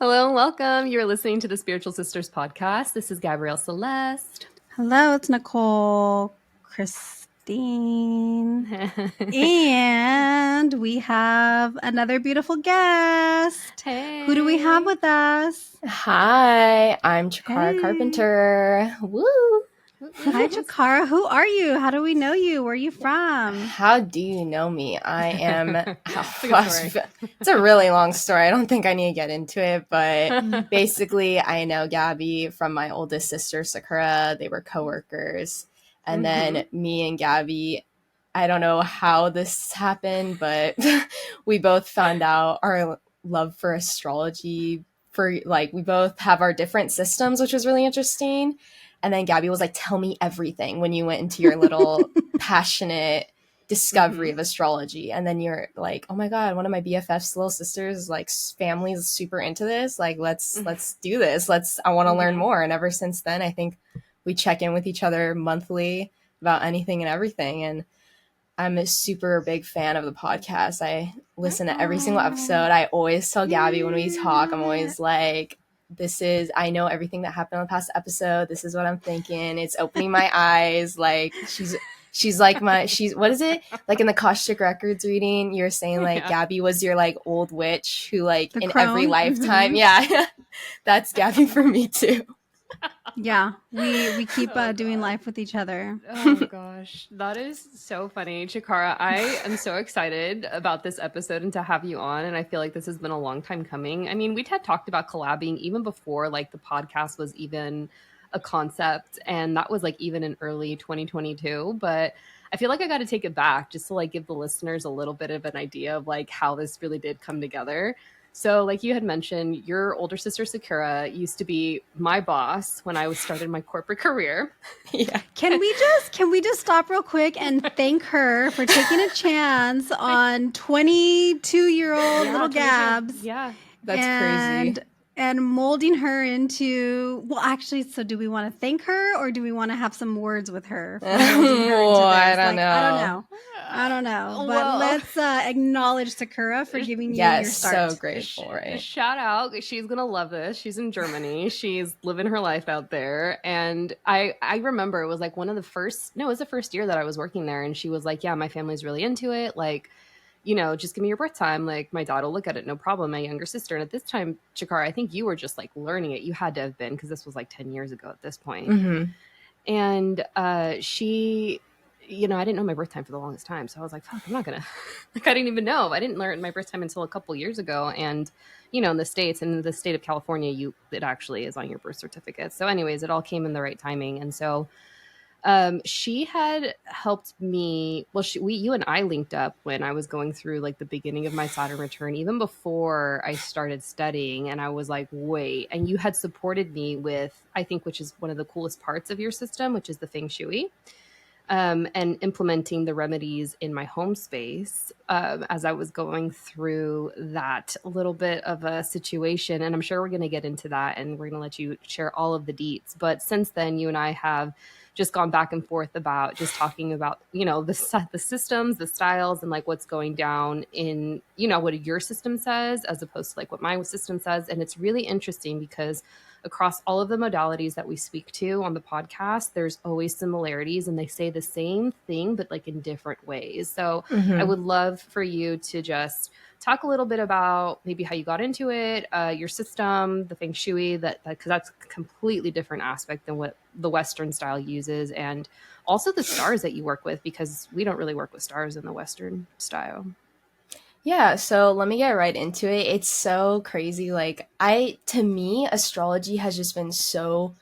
Hello and welcome. You're listening to the Spiritual Sisters podcast. This is Gabrielle Celeste. Hello, it's Nicole Christine. And we have another beautiful guest. Hey. Who do we have with us? Hi, I'm Chikara Carpenter. Woo! Hi, Chikara. Who are you? How do we know you? Where are you from? How do you know me? I am. It's a really long story. I don't think I need to get into it, but basically, I know Gabby from my oldest sister, Sakura. They were coworkers. And then me and Gabby, I don't know how this happened, but we both found out our love for astrology. We both have our different systems, which was really interesting. And then Gabby was like, tell me everything when you went into your little passionate discovery of astrology. And then you're like, oh my God, one of my BFF's little sisters, like family is super into this. Like, let's do this. I want to learn more. And ever since then, I think we check in with each other monthly about anything and everything. And I'm a super big fan of the podcast. I listen to every single episode. I always tell Gabby when we talk, I'm always like, I know everything that happened on the past episode. This is what I'm thinking. It's opening my eyes. Like she's like what is it? Like in the Akashic Records reading, you're saying like Gabby was your like old witch who like in every lifetime. Yeah. That's Gabby for me too. Yeah, we keep doing life with each other. Oh gosh, that is so funny. Chikara, I am so excited about this episode and to have you on. And I feel like this has been a long time coming. I mean, we had talked about collabing even before like the podcast was even a concept. And that was like even in early 2022. But I feel like I got to take it back just to like give the listeners a little bit of an idea of like how this really did come together. So like you had mentioned, your older sister Sakura used to be my boss when I was started my corporate career. Yeah. Can we just stop real quick and thank her for taking a chance on 22-year-old little Gabs? Yeah. That's crazy. And molding her into, well, actually, so do we want to thank her or do we want to have some words with her? I don't know. I don't know. But let's acknowledge Sakura for giving you your start. So grateful, right? Shout out. She's going to love this. She's in Germany. She's living her life out there. And I remember it was like it was the first year that I was working there. And she was like, yeah, my family's really into it. Like, you know, just give me your birth time. Like my dad will look at it. No problem. My younger sister. And at this time, Chikara, I think you were just like learning it. You had to have been, because this was like 10 years ago at this point. And she, you know, I didn't know my birth time for the longest time. So I was like, fuck, I'm not going to, like, I didn't even know. I didn't learn my birth time until a couple years ago. And, you know, in the States and in the state of California, it actually is on your birth certificate. So anyways, it all came in the right timing. And so she had helped me. Well, you and I linked up when I was going through like the beginning of my Saturn return, even before I started studying. And I was like, wait, and you had supported me with, I think, which is one of the coolest parts of your system, which is the Feng Shui. And implementing the remedies in my home space as I was going through that little bit of a situation. And I'm sure we're going to get into that and we're going to let you share all of the deets. But since then, you and I have just gone back and forth about just talking about, you know, the systems, the styles, and like what's going down in, you know, what your system says as opposed to like what my system says. And it's really interesting because across all of the modalities that we speak to on the podcast, there's always similarities and they say the same thing, but like in different ways. So I would love for you to just talk a little bit about maybe how you got into it, your system, the Feng Shui, because that's a completely different aspect than what the Western style uses, and also the stars that you work with, because we don't really work with stars in the Western style. Yeah, so let me get right into it. It's so crazy. Like to me, astrology has just been so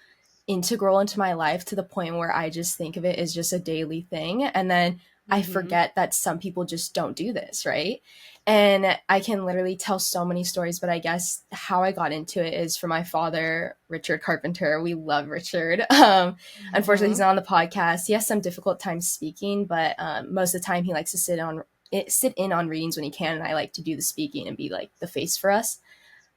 integral into my life to the point where I just think of it as just a daily thing. And then I forget that some people just don't do this, right? And I can literally tell so many stories, but I guess how I got into it is from my father, Richard Carpenter. We love Richard. Unfortunately, he's not on the podcast. He has some difficult time speaking, but most of the time he likes to sit in on readings when he can, and I like to do the speaking and be like the face for us.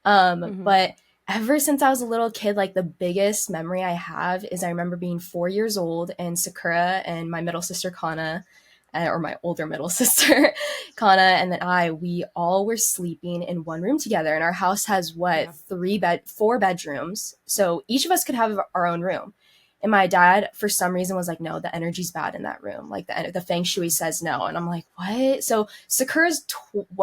But ever since I was a little kid, like the biggest memory I have is I remember being 4 years old and Sakura and my middle sister Kana or my older middle sister, Kana, and then we all were sleeping in one room together. And our house has four bedrooms. So each of us could have our own room. And my dad, for some reason, was like, no, the energy's bad in that room. Like the Feng Shui says no. And I'm like, what? So Sakura's,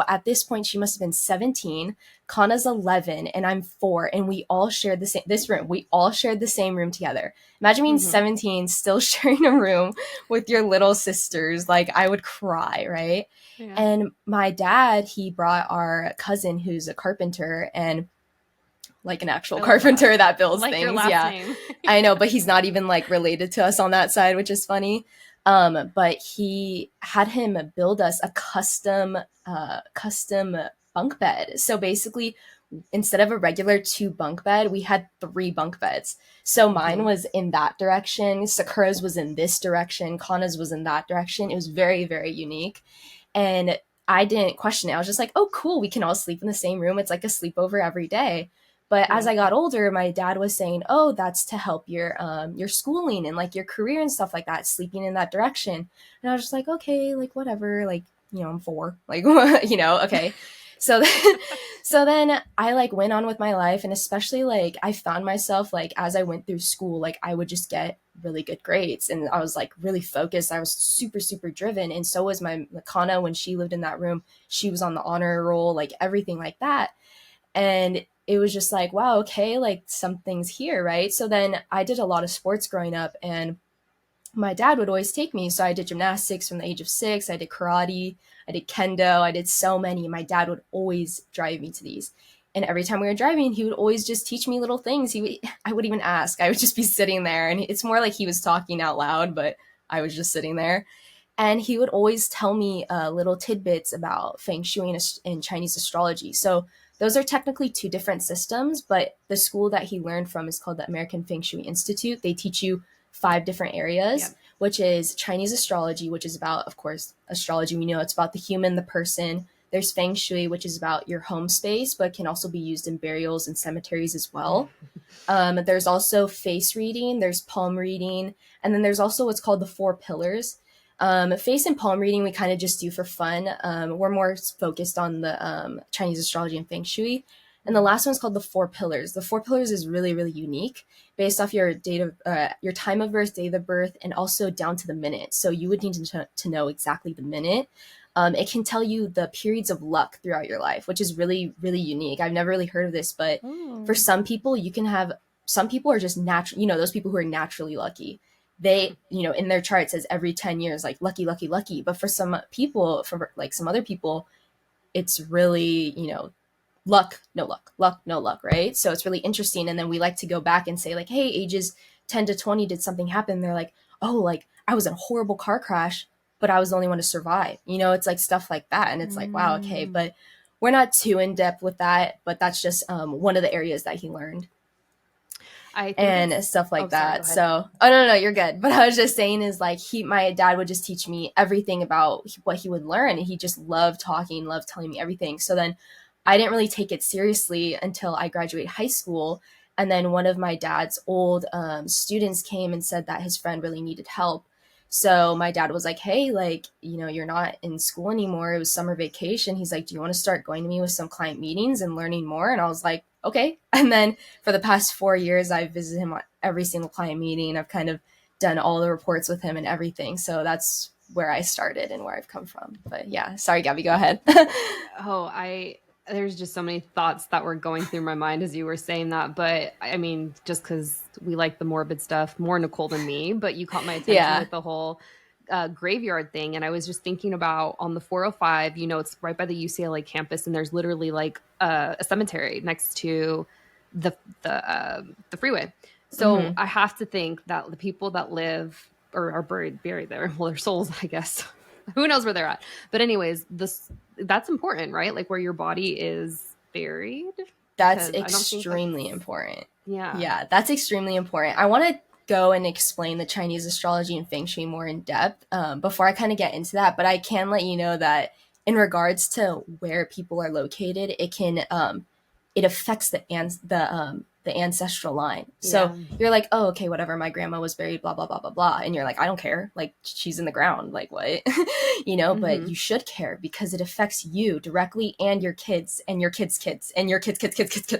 at this point, she must have been 17. Kana's 11 and I'm 4. And we all shared this room. We all shared the same room together. Imagine being 17, still sharing a room with your little sisters. Like I would cry, right? Yeah. And my dad, he brought our cousin who's a carpenter and like an actual carpenter that builds like things. Your last name. I know, but he's not even like related to us on that side, which is funny. But he had him build us a custom bunk bed. So basically, instead of a regular 2 bunk bed, we had 3 bunk beds. So mine was in that direction, Sakura's was in this direction, Kana's was in that direction. It was very, very unique. And I didn't question it. I was just like, oh, cool, we can all sleep in the same room. It's like a sleepover every day. But as I got older, my dad was saying, oh, that's to help your schooling and like your career and stuff like that, sleeping in that direction. And I was just like, okay, like whatever, like, you know, I'm 4, like, you know, okay. So then I like went on with my life. And especially like I found myself like as I went through school, like I would just get really good grades and I was like really focused. I was super, super driven. And so was my Kana when she lived in that room. She was on the honor roll, like everything like that. And it was just like, wow, okay, like something's here, right? So then I did a lot of sports growing up and my dad would always take me. So I did gymnastics from the age of 6. I did karate. I did kendo. I did so many. My dad would always drive me to these. And every time we were driving, he would always just teach me little things. I wouldn't even ask. I would just be sitting there. And it's more like he was talking out loud, but I was just sitting there. And he would always tell me little tidbits about Feng Shui and Chinese astrology. So those are technically 2 different systems, but the school that he learned from is called the American Feng Shui Institute. They teach you 5 different areas, which is Chinese astrology, which is about, of course, astrology. We know it's about the human, the person. There's Feng Shui, which is about your home space, but can also be used in burials and cemeteries as well. There's also face reading, there's palm reading, and then there's also what's called the 4 pillars. Face and palm reading we kind of just do for fun. We're more focused on the Chinese astrology and Feng Shui. And the last one is called the 4 pillars. The 4 pillars is really, really unique based off your your time of birth, date of birth, and also down to the minute. So you would need to know exactly the minute. It can tell you the periods of luck throughout your life, which is really, really unique. I've never really heard of this, but for some people, some people are just natural, those people who are naturally lucky. They, in their chart it says every 10 years, like lucky, lucky, lucky. But for some people, for like some other people, it's really, luck, no luck, luck, no luck, right? So it's really interesting. And then we like to go back and say like, hey, ages 10 to 20, did something happen? They're like, oh, like I was in a horrible car crash, but I was the only one to survive. It's like stuff like that. And it's like, wow, okay. But we're not too in depth with that, but that's just one of the areas that he learned. And stuff like that. So, no, you're good. But I was just saying is like my dad would just teach me everything about what he would learn. And he just loved talking, loved telling me everything. So then I didn't really take it seriously until I graduated high school. And then one of my dad's old students came and said that his friend really needed help. So my dad was like, hey, like, you're not in school anymore. It was summer vacation. He's like, do you want to start going to me with some client meetings and learning more? And I was like, okay. And then for the past 4 years, I've visited him at every single client meeting. I've kind of done all the reports with him and everything. So that's where I started and where I've come from. But yeah, sorry, Gabby, go ahead. There's just so many thoughts that were going through my mind as you were saying that. But I mean, just because we like the morbid stuff, more Nicole than me, but you caught my attention with the whole graveyard thing. And I was just thinking about on the 405, it's right by the UCLA campus, and there's literally like a cemetery next to the freeway. So I have to think that the people that live or are buried there, well, their souls, I guess, who knows where they're at. But anyways, that's important, right? Like where your body is buried. That's extremely important. Yeah. Yeah, that's extremely important. I want to go and explain the Chinese astrology and Feng Shui more in depth before I kind of get into that. But I can let you know that in regards to where people are located, it can it affects the the ancestral line. So you're like, oh, okay, whatever, my grandma was buried, blah, blah, blah, blah, blah. And you're like, I don't care. Like, she's in the ground. Like, what? You know, but you should care because it affects you directly and your kids and your kids' kids and your kids,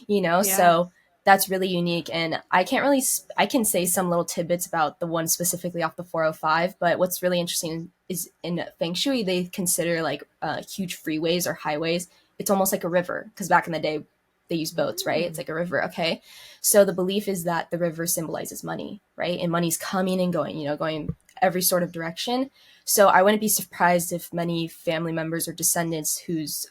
you know? So that's really unique. And I can say some little tidbits about the one specifically off the 405, but what's really interesting is in Feng Shui, they consider like huge freeways or highways. It's almost like a river because back in the day, they use boats, right? It's like a river. Okay. So the belief is that the river symbolizes money, right? And money's coming and going, you know, going every sort of direction. So I wouldn't be surprised if many family members or descendants whose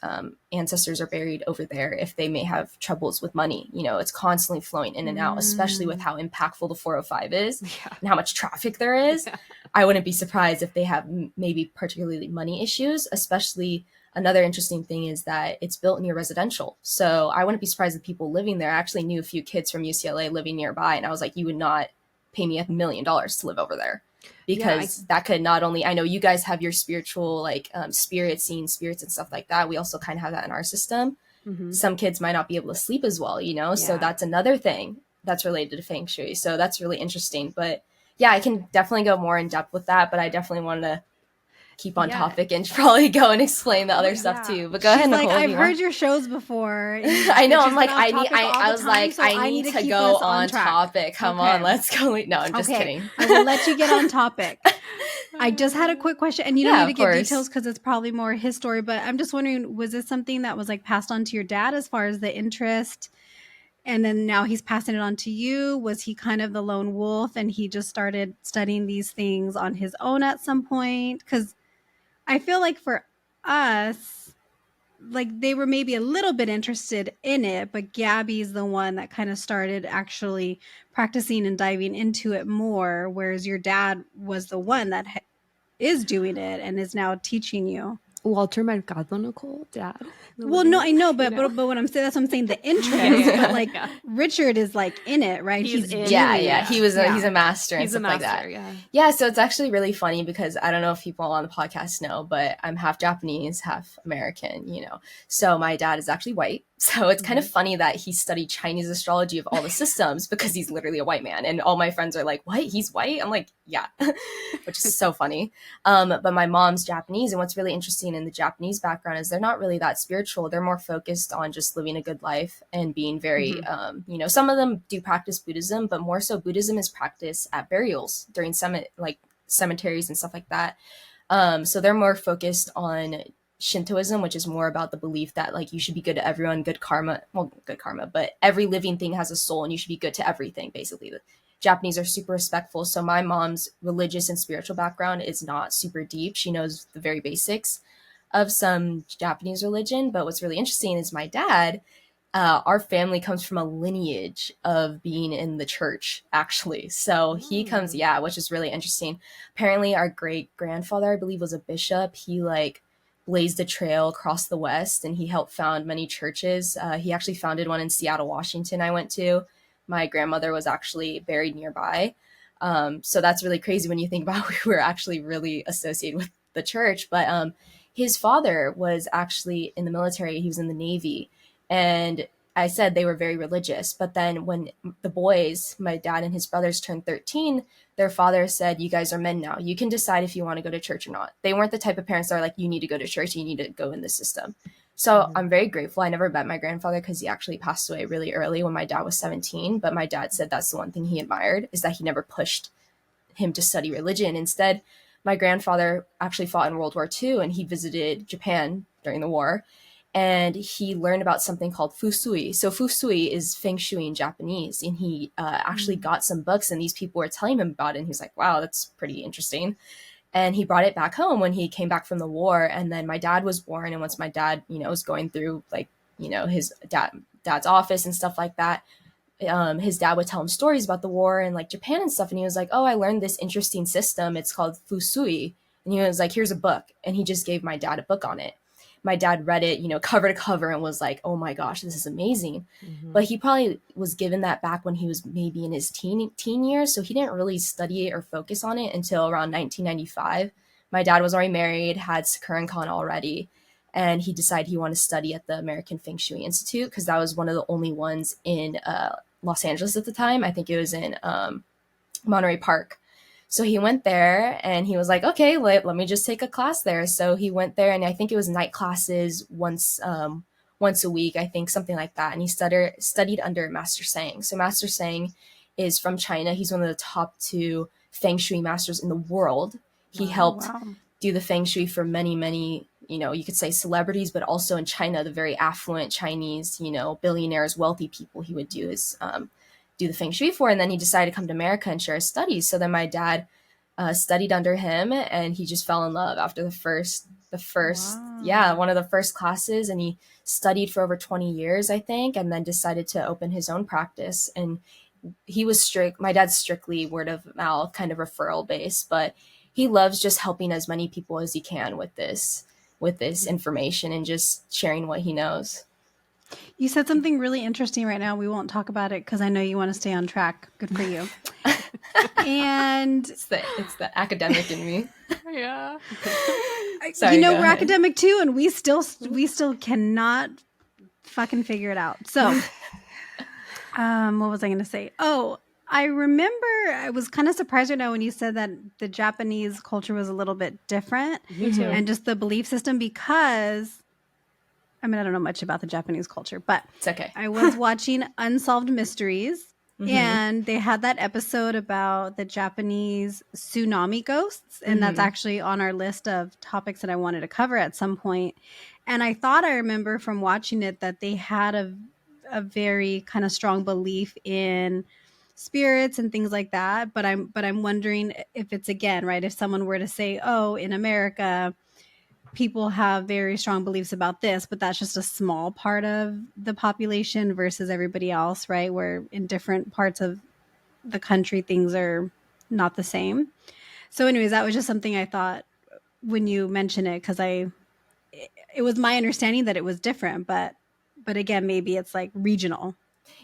ancestors are buried over there, if they may have troubles with money. You know, it's constantly flowing in and out, especially with how impactful the 405 is and how much traffic there is. I wouldn't be surprised if they have maybe particularly money issues, especially. Another interesting thing is that it's built near residential. So I wouldn't be surprised if people living there. I actually knew a few kids from UCLA living nearby. And I was like, you would not pay me $1 million to live over there. Because that could not only, I know you guys have your spiritual, like spirits, seeing spirits and stuff like that. We also kind of have that in our system. Some kids might not be able to sleep as well, you know? So that's another thing that's related to Feng Shui. So that's really interesting. But yeah, I can definitely go more in depth with that. But I definitely want to keep on topic and probably go and explain the other stuff too. But go ahead, Nicole. Like, I've heard your shows before. I know. I'm like, I need to go on topic. Come on, let's go. No, I'm just kidding. I will let you get on topic. I just had a quick question, and you don't need to give details because it's probably more his story. But I'm just wondering, was this something that was like passed on to your dad as far as the interest? And then now he's passing it on to you. Was he kind of the lone wolf and he just started studying these things on his own at some point? Because I feel like for us, like they were maybe a little bit interested in it, but Gabby's the one that kind of started actually practicing and diving into it more, whereas your dad was the one that is doing it and is now teaching you. Walter Mercado, Nicole, dad. Well, no, I know, but what I'm saying, that's what I'm saying, the interest. But like Richard is like in it, right? He's he's a master and stuff like that. Yeah, so it's actually really funny because I don't know if people on the podcast know, but I'm half Japanese, half American, you know. So my dad is actually white. So it's kind of funny that he studied Chinese astrology of all the systems because he's literally a white man. And all my friends are like, what? He's white? I'm like, yeah, which is so funny. But my mom's Japanese. And what's really interesting in the Japanese background is they're not really that spiritual. They're more focused on just living a good life and being very, you know, some of them do practice Buddhism, but more so Buddhism is practiced at burials during cemeteries and stuff like that. So they're more focused on Shintoism, which is more about the belief that like you should be good to everyone, good karma, but every living thing has a soul and you should be good to everything. Basically, the Japanese are super respectful. So my mom's religious and spiritual background is not super deep. She knows the very basics of some Japanese religion. But what's really interesting is my dad, our family comes from a lineage of being in the church, actually. So he comes, which is really interesting. Apparently our great grandfather, I believe, was a bishop. He blazed a trail across the West and he helped found many churches. He actually founded one in Seattle, Washington I went to. My grandmother was actually buried nearby. So that's really crazy when you think about we were actually really associated with the church. But his father was actually in the military. He was in the Navy. And I said they were very religious. But then when the boys, my dad and his brothers, turned 13, their father said, you guys are men now. You can decide if you want to go to church or not. They weren't the type of parents that are like, you need to go to church. You need to go in the system. So I'm very grateful. I never met my grandfather because he actually passed away really early when my dad was 17. But my dad said that's the one thing he admired is that he never pushed him to study religion. Instead, my grandfather actually fought in World War II and he visited Japan during the war. And he learned about something called fusui. So fusui is feng shui in Japanese. And he actually got some books and these people were telling him about it. And he was like, wow, that's pretty interesting. And he brought it back home when he came back from the war. And then my dad was born. And once my dad, was going through his dad's office and stuff like that, his dad would tell him stories about the war and Japan and stuff. And he was like, oh, I learned this interesting system. It's called fusui. And he was like, here's a book. And he just gave my dad a book on it. My dad read it, cover to cover and was like, oh my gosh, this is amazing. But he probably was given that back when he was maybe in his teen years. So he didn't really study it or focus on it until around 1995. My dad was already married, had Chikara already. and he decided he wanted to study at the American Feng Shui Institute because that was one of the only ones in Los Angeles at the time. I think it was in Monterey Park. So he went there and he was like, okay, let me just take a class there. So he went there, and I think it was night classes once a week, I think, something like that. And he studied under Master Sang. So Master Sang is from China. He's one of the top 2 Feng Shui masters in the world. He helped do the Feng Shui for many, many, you could say celebrities, but also in China, the very affluent Chinese, billionaires, wealthy people he would do the Feng Shui for. And then he decided to come to America and share his studies. So then my dad studied under him, and he just fell in love after the first one of the first classes. And he studied for over 20 years, I think, and then decided to open his own practice. And he was strict. My dad's strictly word of mouth, kind of referral based, but he loves just helping as many people as he can with this information and just sharing what he knows. You said something really interesting right now. We won't talk about it because I know you want to stay on track. Good for you. And it's the academic in me. Yeah. Sorry, we're academic too, and we still cannot fucking figure it out. So, what was I going to say? Oh, I remember I was kind of surprised right now when you said that the Japanese culture was a little bit different. Me too. And just the belief system, because I don't know much about the Japanese culture, but it's okay. I was watching Unsolved Mysteries, and they had that episode about the Japanese tsunami ghosts, and that's actually on our list of topics that I wanted to cover at some point. And I thought I remember from watching it that they had a very kind of strong belief in spirits and things like that. But I'm wondering if it's, again, right, if someone were to say, oh, in America, people have very strong beliefs about this, but that's just a small part of the population versus everybody else, right? Where in different parts of the country, things are not the same. So anyways, that was just something I thought when you mentioned it, because it was my understanding that it was different, but again, maybe it's like regional.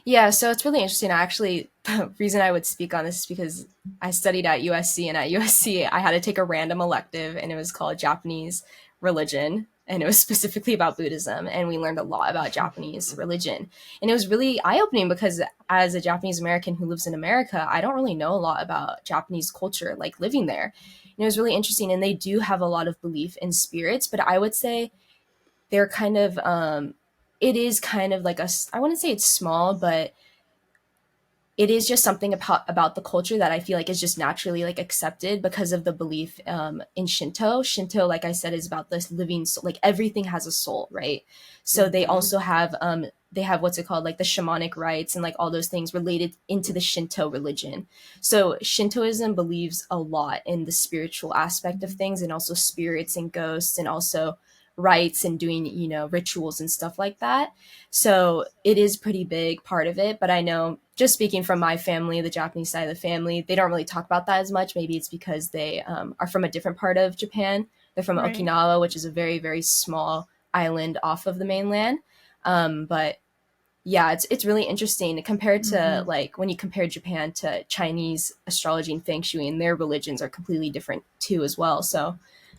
Yeah, so it's really interesting. Actually, the reason I would speak on this is because I studied at USC, and at USC, I had to take a random elective, and it was called Japanese religion, and it was specifically about Buddhism, and we learned a lot about Japanese religion. And it was really eye-opening because as a Japanese American who lives in America, I don't really know a lot about Japanese culture, like living there. And it was really interesting, and they do have a lot of belief in spirits, but I would say they're kind of it is kind of like I wouldn't say it's small, but it is just something about the culture that I feel like is just naturally like accepted because of the belief in Shinto. Shinto, like I said, is about this living soul. Like everything has a soul, right? So they also have what's it called, like the shamanic rites and like all those things related into the Shinto religion. So Shintoism believes a lot in the spiritual aspect of things, and also spirits and ghosts, and also rites and doing, rituals and stuff like that. So it is pretty big part of it. But I know, just speaking from my family, the Japanese side of the family, they don't really talk about that as much. Maybe it's because they are from a different part of Japan. They're from Okinawa, which is a very, very small island off of the mainland. But yeah, it's really interesting compared to like when you compare Japan to Chinese astrology and Feng Shui, and their religions are completely different too as well. So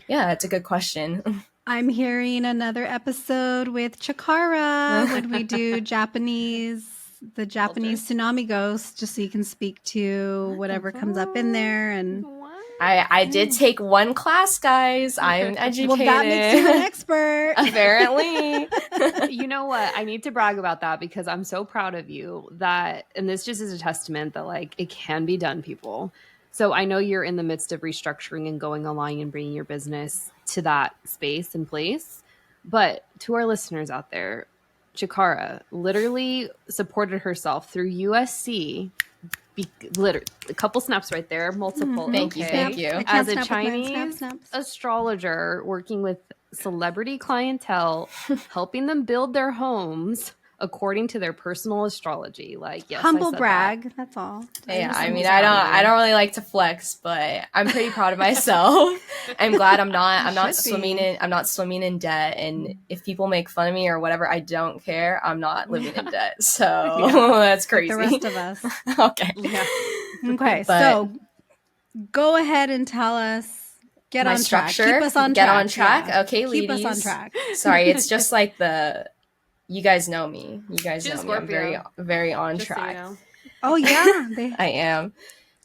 yeah, it's a good question. I'm hearing another episode with Chikara when we do the Japanese tsunami ghost, just so you can speak to whatever comes up in there. And I did take one class, guys. I'm educated. Well, that makes you an expert. Apparently. You know what? I need to brag about that because I'm so proud of you and this just is a testament that like it can be done, people. So I know you're in the midst of restructuring and going online and bringing your business to that space and place. But to our listeners out there, Chikara literally supported herself through USC. Literally, a couple snaps right there, multiple. Thank you. As a Chinese astrologer working with celebrity clientele, helping them build their homes according to their personal astrology. Like, yes, humble brag. That's all. Yeah, I mean, I don't really like to flex, but I'm pretty proud of myself. I'm glad I'm not swimming in debt. And if people make fun of me or whatever, I don't care. I'm not living in debt. So that's crazy. Like the rest of us. Okay. Yeah. Okay. So go ahead and tell us Get my on structure. Track. Keep us on Get track. on track. Yeah. Okay, Keep ladies. us on track. Sorry, it's just like you guys know me. You guys She's know a me. I'm very, Scorpio. very on Just track. so you know. Oh yeah, I am.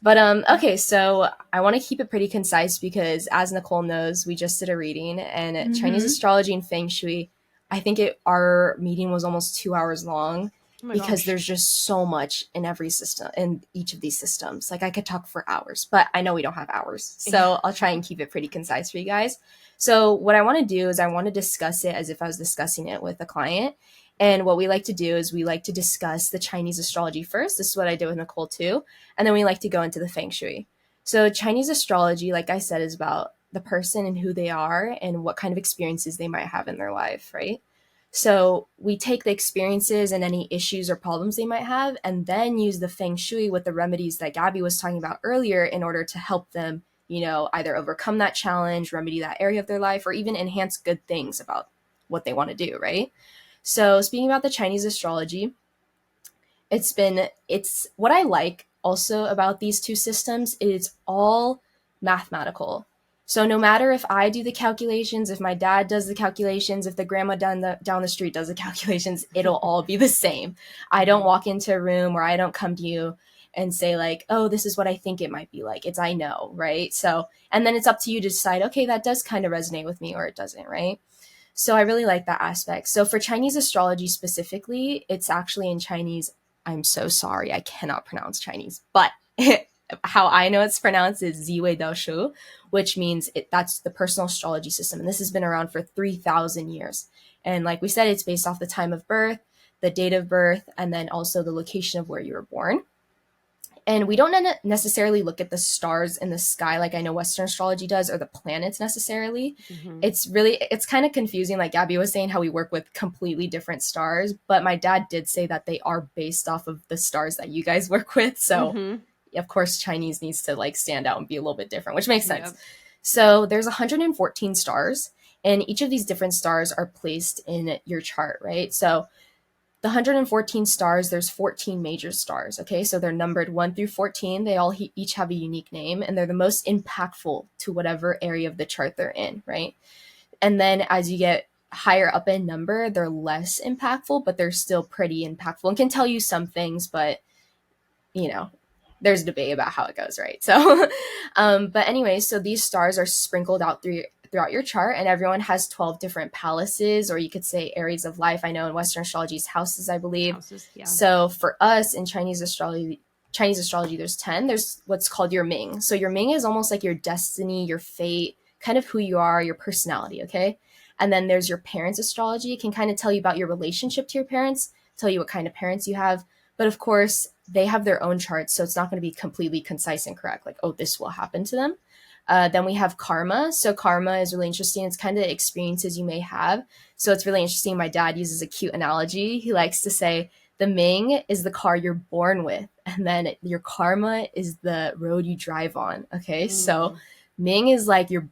But okay, so I want to keep it pretty concise because as Nicole knows, we just did a reading and Chinese astrology and Feng Shui, I think our meeting was almost 2 hours long because there's just so much in every system, in each of these systems. Like I could talk for hours, but I know we don't have hours. So I'll try and keep it pretty concise for you guys. So what I want to do is I want to discuss it as if I was discussing it with a client. And what we like to do is we like to discuss the Chinese astrology first. This is what I did with Nicole too. And then we like to go into the Feng Shui. So Chinese astrology, like I said, is about the person and who they are and what kind of experiences they might have in their life, right? So we take the experiences and any issues or problems they might have and then use the Feng Shui with the remedies that Gabby was talking about earlier in order to help them, either overcome that challenge, remedy that area of their life, or even enhance good things about what they want to do, right? So speaking about the Chinese astrology, it's what I like also about these two systems is it's all mathematical. So no matter if I do the calculations, if my dad does the calculations, if the grandma down the street does the calculations, it'll all be the same. I don't walk into a room or I don't come to you and say like, oh, this is what I think it might be like. It's I know, right? So, and then it's up to you to decide, okay, that does kind of resonate with me or it doesn't, right? So I really like that aspect. So for Chinese astrology specifically, it's actually in Chinese. I'm so sorry, I cannot pronounce Chinese, but how I know it's pronounced is Ziwei Dao Shu, which means that's the personal astrology system. And this has been around for 3,000 years. And like we said, it's based off the time of birth, the date of birth, and then also the location of where you were born. And we don't necessarily look at the stars in the sky like I know Western astrology does, or the planets necessarily. Mm-hmm. It's kind of confusing, like Gabby was saying, how we work with completely different stars. But my dad did say that they are based off of the stars that you guys work with. So, of course, Chinese needs to like stand out and be a little bit different, which makes sense. Yep. So there's 114 stars, and each of these different stars are placed in your chart, right? So the 114 stars, there's 14 major stars, okay? So they're numbered 1 through 14. They all each have a unique name, and they're the most impactful to whatever area of the chart they're in, right? And then as you get higher up in number, they're less impactful, but they're still pretty impactful and can tell you some things, but, there's a debate about how it goes, right? So, but anyway, so these stars are sprinkled out throughout your chart, and everyone has 12 different palaces, or you could say areas of life. I know in Western astrology it's houses, I believe. Houses, yeah. So for us in Chinese astrology, there's 10. There's what's called your Ming. So your Ming is almost like your destiny, your fate, kind of who you are, your personality, okay? And then there's your parents' astrology. It can kind of tell you about your relationship to your parents, tell you what kind of parents you have. But of course, they have their own charts, so it's not going to be completely concise and correct, like, oh, this will happen to them. Then we have karma. So karma is really interesting. It's kind of experiences you may have. So it's really interesting. My dad uses a cute analogy. He likes to say, the Ming is the car you're born with, and then your karma is the road you drive on, okay? So Ming is like you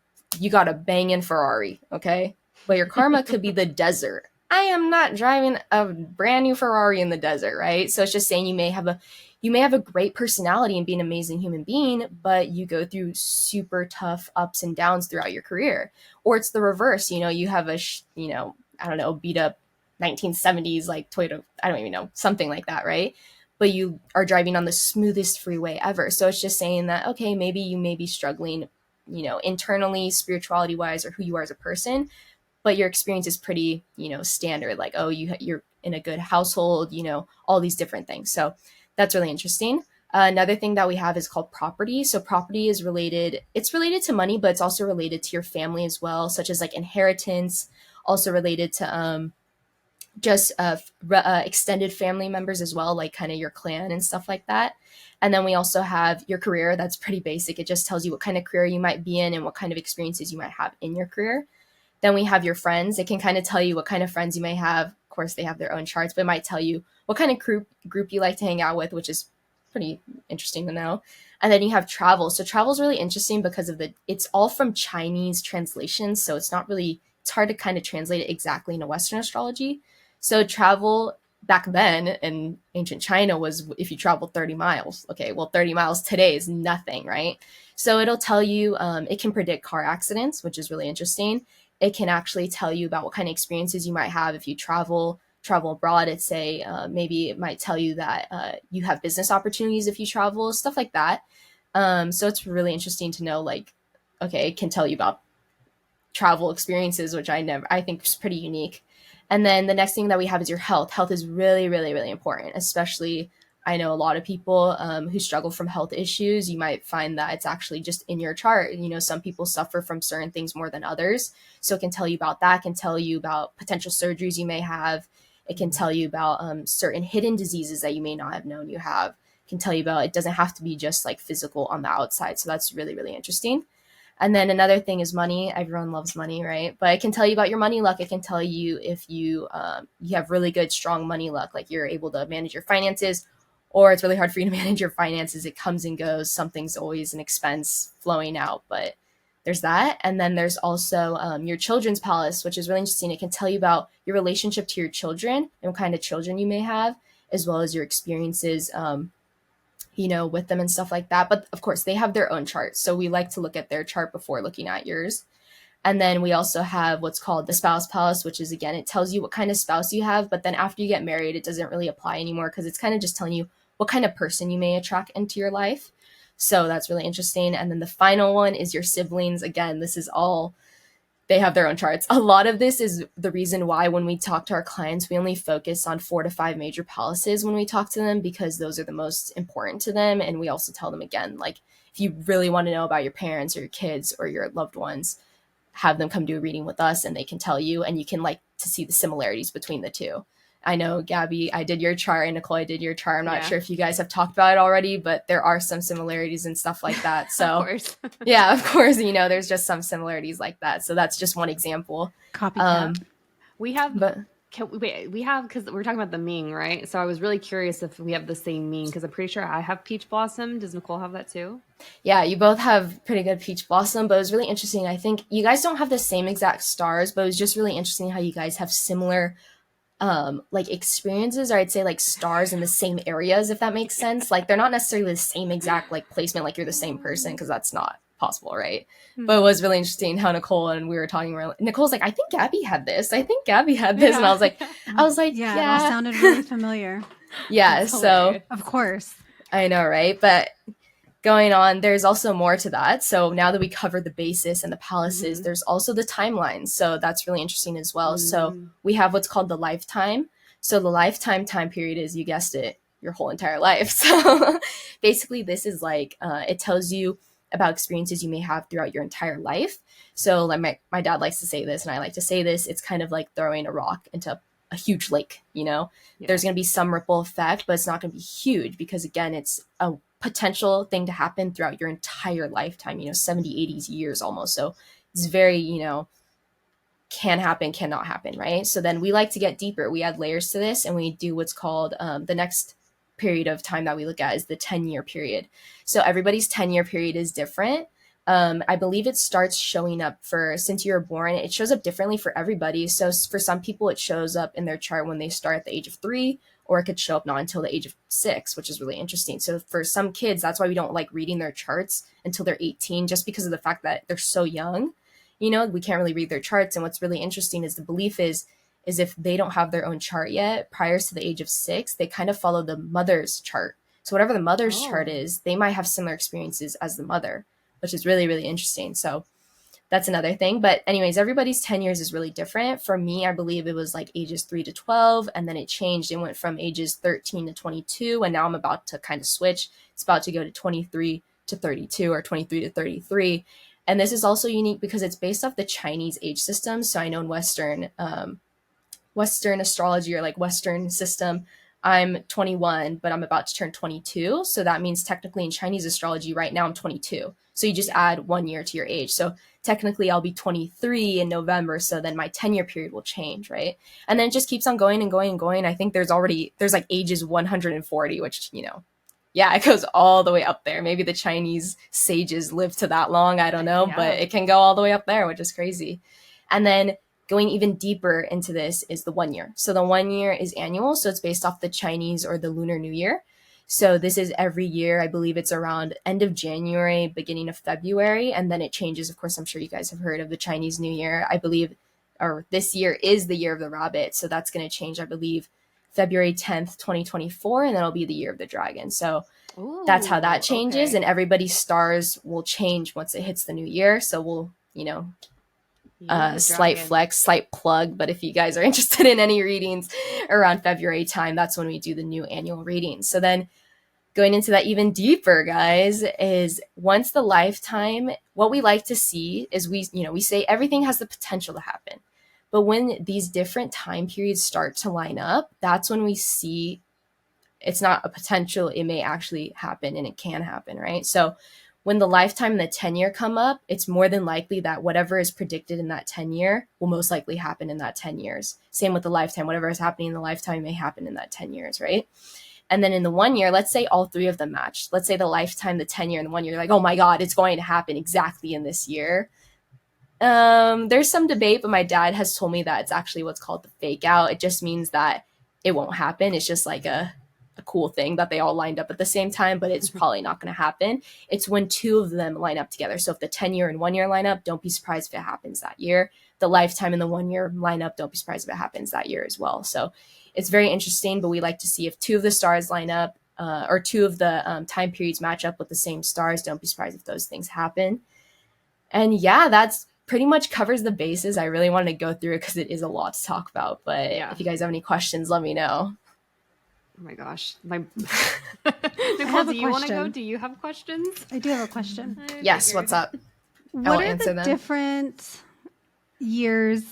got a banging Ferrari, okay? But your karma could be the desert. I am not driving a brand new Ferrari in the desert, right? So it's just saying you may have a great personality and be an amazing human being, but you go through super tough ups and downs throughout your career. Or it's the reverse. You have beat up 1970s like Toyota, I don't even know, something like that, right? But you are driving on the smoothest freeway ever. So it's just saying that, okay, maybe you may be struggling, internally, spirituality wise, or who you are as a person, but your experience is pretty, standard. Like, oh, you're in a good household, all these different things. So that's really interesting. Another thing that we have is called property. So property is it's related to money, but it's also related to your family as well, such as like inheritance, also related to extended family members as well, like kind of your clan and stuff like that. And then we also have your career. That's pretty basic. It just tells you what kind of career you might be in and what kind of experiences you might have in your career. Then we have your friends. It can kind of tell you what kind of friends you may have. Of course, they have their own charts, but it might tell you what kind of group you like to hang out with, which is pretty interesting to know. And then you have travel. So travel is really interesting because it's all from Chinese translations. So it's hard to kind of translate it exactly into Western astrology. So travel back then in ancient China was if you traveled 30 miles. Okay, well, 30 miles today is nothing, right? So it'll tell you, it can predict car accidents, which is really interesting. It can actually tell you about what kind of experiences you might have if you travel abroad. It's say maybe it might tell you that you have business opportunities if you travel, stuff like that. So it's really interesting to know, like, okay, it can tell you about travel experiences, which I think is pretty unique. And then the next thing that we have is your health. Health is really, really, really important, especially I know a lot of people who struggle from health issues. You might find that it's actually just in your chart. You know, some people suffer from certain things more than others. So it can tell you about that, it can tell you about potential surgeries you may have. It can tell you about certain hidden diseases that you may not have known you have. It can tell you about, it doesn't have to be just like physical on the outside. So that's really, really interesting. And then another thing is money. Everyone loves money, right? But it can tell you about your money luck. It can tell you if you have really good, strong money luck, like you're able to manage your finances, or it's really hard for you to manage your finances. It comes and goes. Something's always an expense flowing out, but there's that. And then there's also your children's palace, which is really interesting. It can tell you about your relationship to your children and what kind of children you may have, as well as your experiences with them and stuff like that. But of course, they have their own charts. So we like to look at their chart before looking at yours. And then we also have what's called the spouse palace, which is, again, it tells you what kind of spouse you have. But then after you get married, it doesn't really apply anymore because it's kind of just telling you what kind of person you may attract into your life. So that's really interesting. And then the final one is your siblings. Again, this is all, they have their own charts. A lot of this is the reason why when we talk to our clients, we only focus on 4 to 5 major palaces when we talk to them, because those are the most important to them. And we also tell them, again, like, if you really want to know about your parents or your kids or your loved ones, have them come do a reading with us and they can tell you, and you can like to see the similarities between the two. I know, Gabby, I did your chart, and Nicole, I did your chart. I'm not sure if you guys have talked about it already, but there are some similarities and stuff like that. So, of course. Yeah, of course, there's just some similarities like that. So that's just one example. Copycat. We have, because we're talking about the Ming, right? So I was really curious if we have the same Ming, because I'm pretty sure I have peach blossom. Does Nicole have that too? Yeah, you both have pretty good peach blossom, but it was really interesting. I think you guys don't have the same exact stars, but it was just really interesting how you guys have similar like experiences, or I'd say like stars in the same areas, if that makes sense. Like they're not necessarily the same exact like placement, like you're the same person, because that's not possible, right? Mm-hmm. But it was really interesting how Nicole and we were talking. Nicole's like, I think Gabby had this. And I was like, yeah, it all sounded really familiar. Yeah, so of course, I know, right? But going on, there's also more to that. So now that we covered the basis and the palaces, mm-hmm. there's also the timelines. So that's really interesting as well. Mm-hmm. So we have what's called the lifetime. So the lifetime time period is, you guessed it, your whole entire life. So basically this is like, it tells you about experiences you may have throughout your entire life. So like my dad likes to say this, and I like to say this, it's kind of like throwing a rock into a huge lake, Yeah. There's going to be some ripple effect, but it's not going to be huge because, again, it's a potential thing to happen throughout your entire lifetime, 70, 80 years almost. So it's very, can happen, cannot happen, right? So then we like to get deeper. We add layers to this, and we do what's called the next period of time that we look at is the 10-year period. So everybody's 10-year period is different. I believe it starts showing up since you were born, it shows up differently for everybody. So for some people, it shows up in their chart when they start at the age of 3, or it could show up not until the age of 6, which is really interesting. So for some kids, that's why we don't like reading their charts until they're 18, just because of the fact that they're so young. We can't really read their charts. And what's really interesting is the belief is if they don't have their own chart yet, prior to the age of 6, they kind of follow the mother's chart. So whatever the mother's chart is, they might have similar experiences as the mother, which is really, really interesting. So that's another thing. But anyways, everybody's 10 years is really different. For me, I believe it was like ages 3 to 12, and then it changed. It went from ages 13 to 22, and now I'm about to kind of switch. It's about to go to 23 to 32 or 23 to 33. And this is also unique because it's based off the Chinese age system. So I know in Western astrology, or like Western system, I'm 21, but I'm about to turn 22. So that means technically in Chinese astrology right now I'm 22. So you just add 1 year to your age. So technically I'll be 23 in November. So then my 10-year period will change, right? And then it just keeps on going and going and going. I think there's like ages 140, which, it goes all the way up there. Maybe the Chinese sages live to that long. I don't know, but it can go all the way up there, which is crazy. And then going even deeper into this is the 1 year. So the 1 year is annual. So it's based off the Chinese or the Lunar New Year. So this is every year. I believe it's around end of January, beginning of February. And then it changes. Of course, I'm sure you guys have heard of the Chinese New Year. I believe, or this year is the year of the rabbit. So that's going to change, I believe, February 10th, 2024. And then it'll be the year of the dragon. So that's how that changes. Okay. And everybody's stars will change once it hits the new year. So we'll, slight flex, slight plug. But if you guys are interested in any readings around February time, that's when we do the new annual readings. So then going into that even deeper, guys, is once the lifetime, what we like to see is we say everything has the potential to happen. But when these different time periods start to line up, that's when we see it's not a potential, it may actually happen, and it can happen, right? So when the lifetime and the 10-year come up, it's more than likely that whatever is predicted in that 10-year will most likely happen in that 10 years. Same with the lifetime. Whatever is happening in the lifetime may happen in that 10 years, right? And then in the 1 year, let's say all three of them match. Let's say the lifetime, the 10-year, and the 1 year, like, oh my God, it's going to happen exactly in this year. There's some debate, but my dad has told me that it's actually what's called the fake out. It just means that it won't happen. It's just like a cool thing that they all lined up at the same time, but it's probably not going to happen. It's when two of them line up together. So if the 10-year and 1 year line up, don't be surprised if it happens that year. The lifetime and the 1 year line up, don't be surprised if it happens that year as well. So it's very interesting, but we like to see if two of the stars line up or two of the time periods match up with the same stars. Don't be surprised if those things happen. And yeah, that's pretty much covers the bases. I really wanted to go through it because it is a lot to talk about, but if you guys have any questions, let me know. Oh my gosh. Nicole, do you want to go? Do you have questions? I do have a question. Yes, what's up? What are the different years?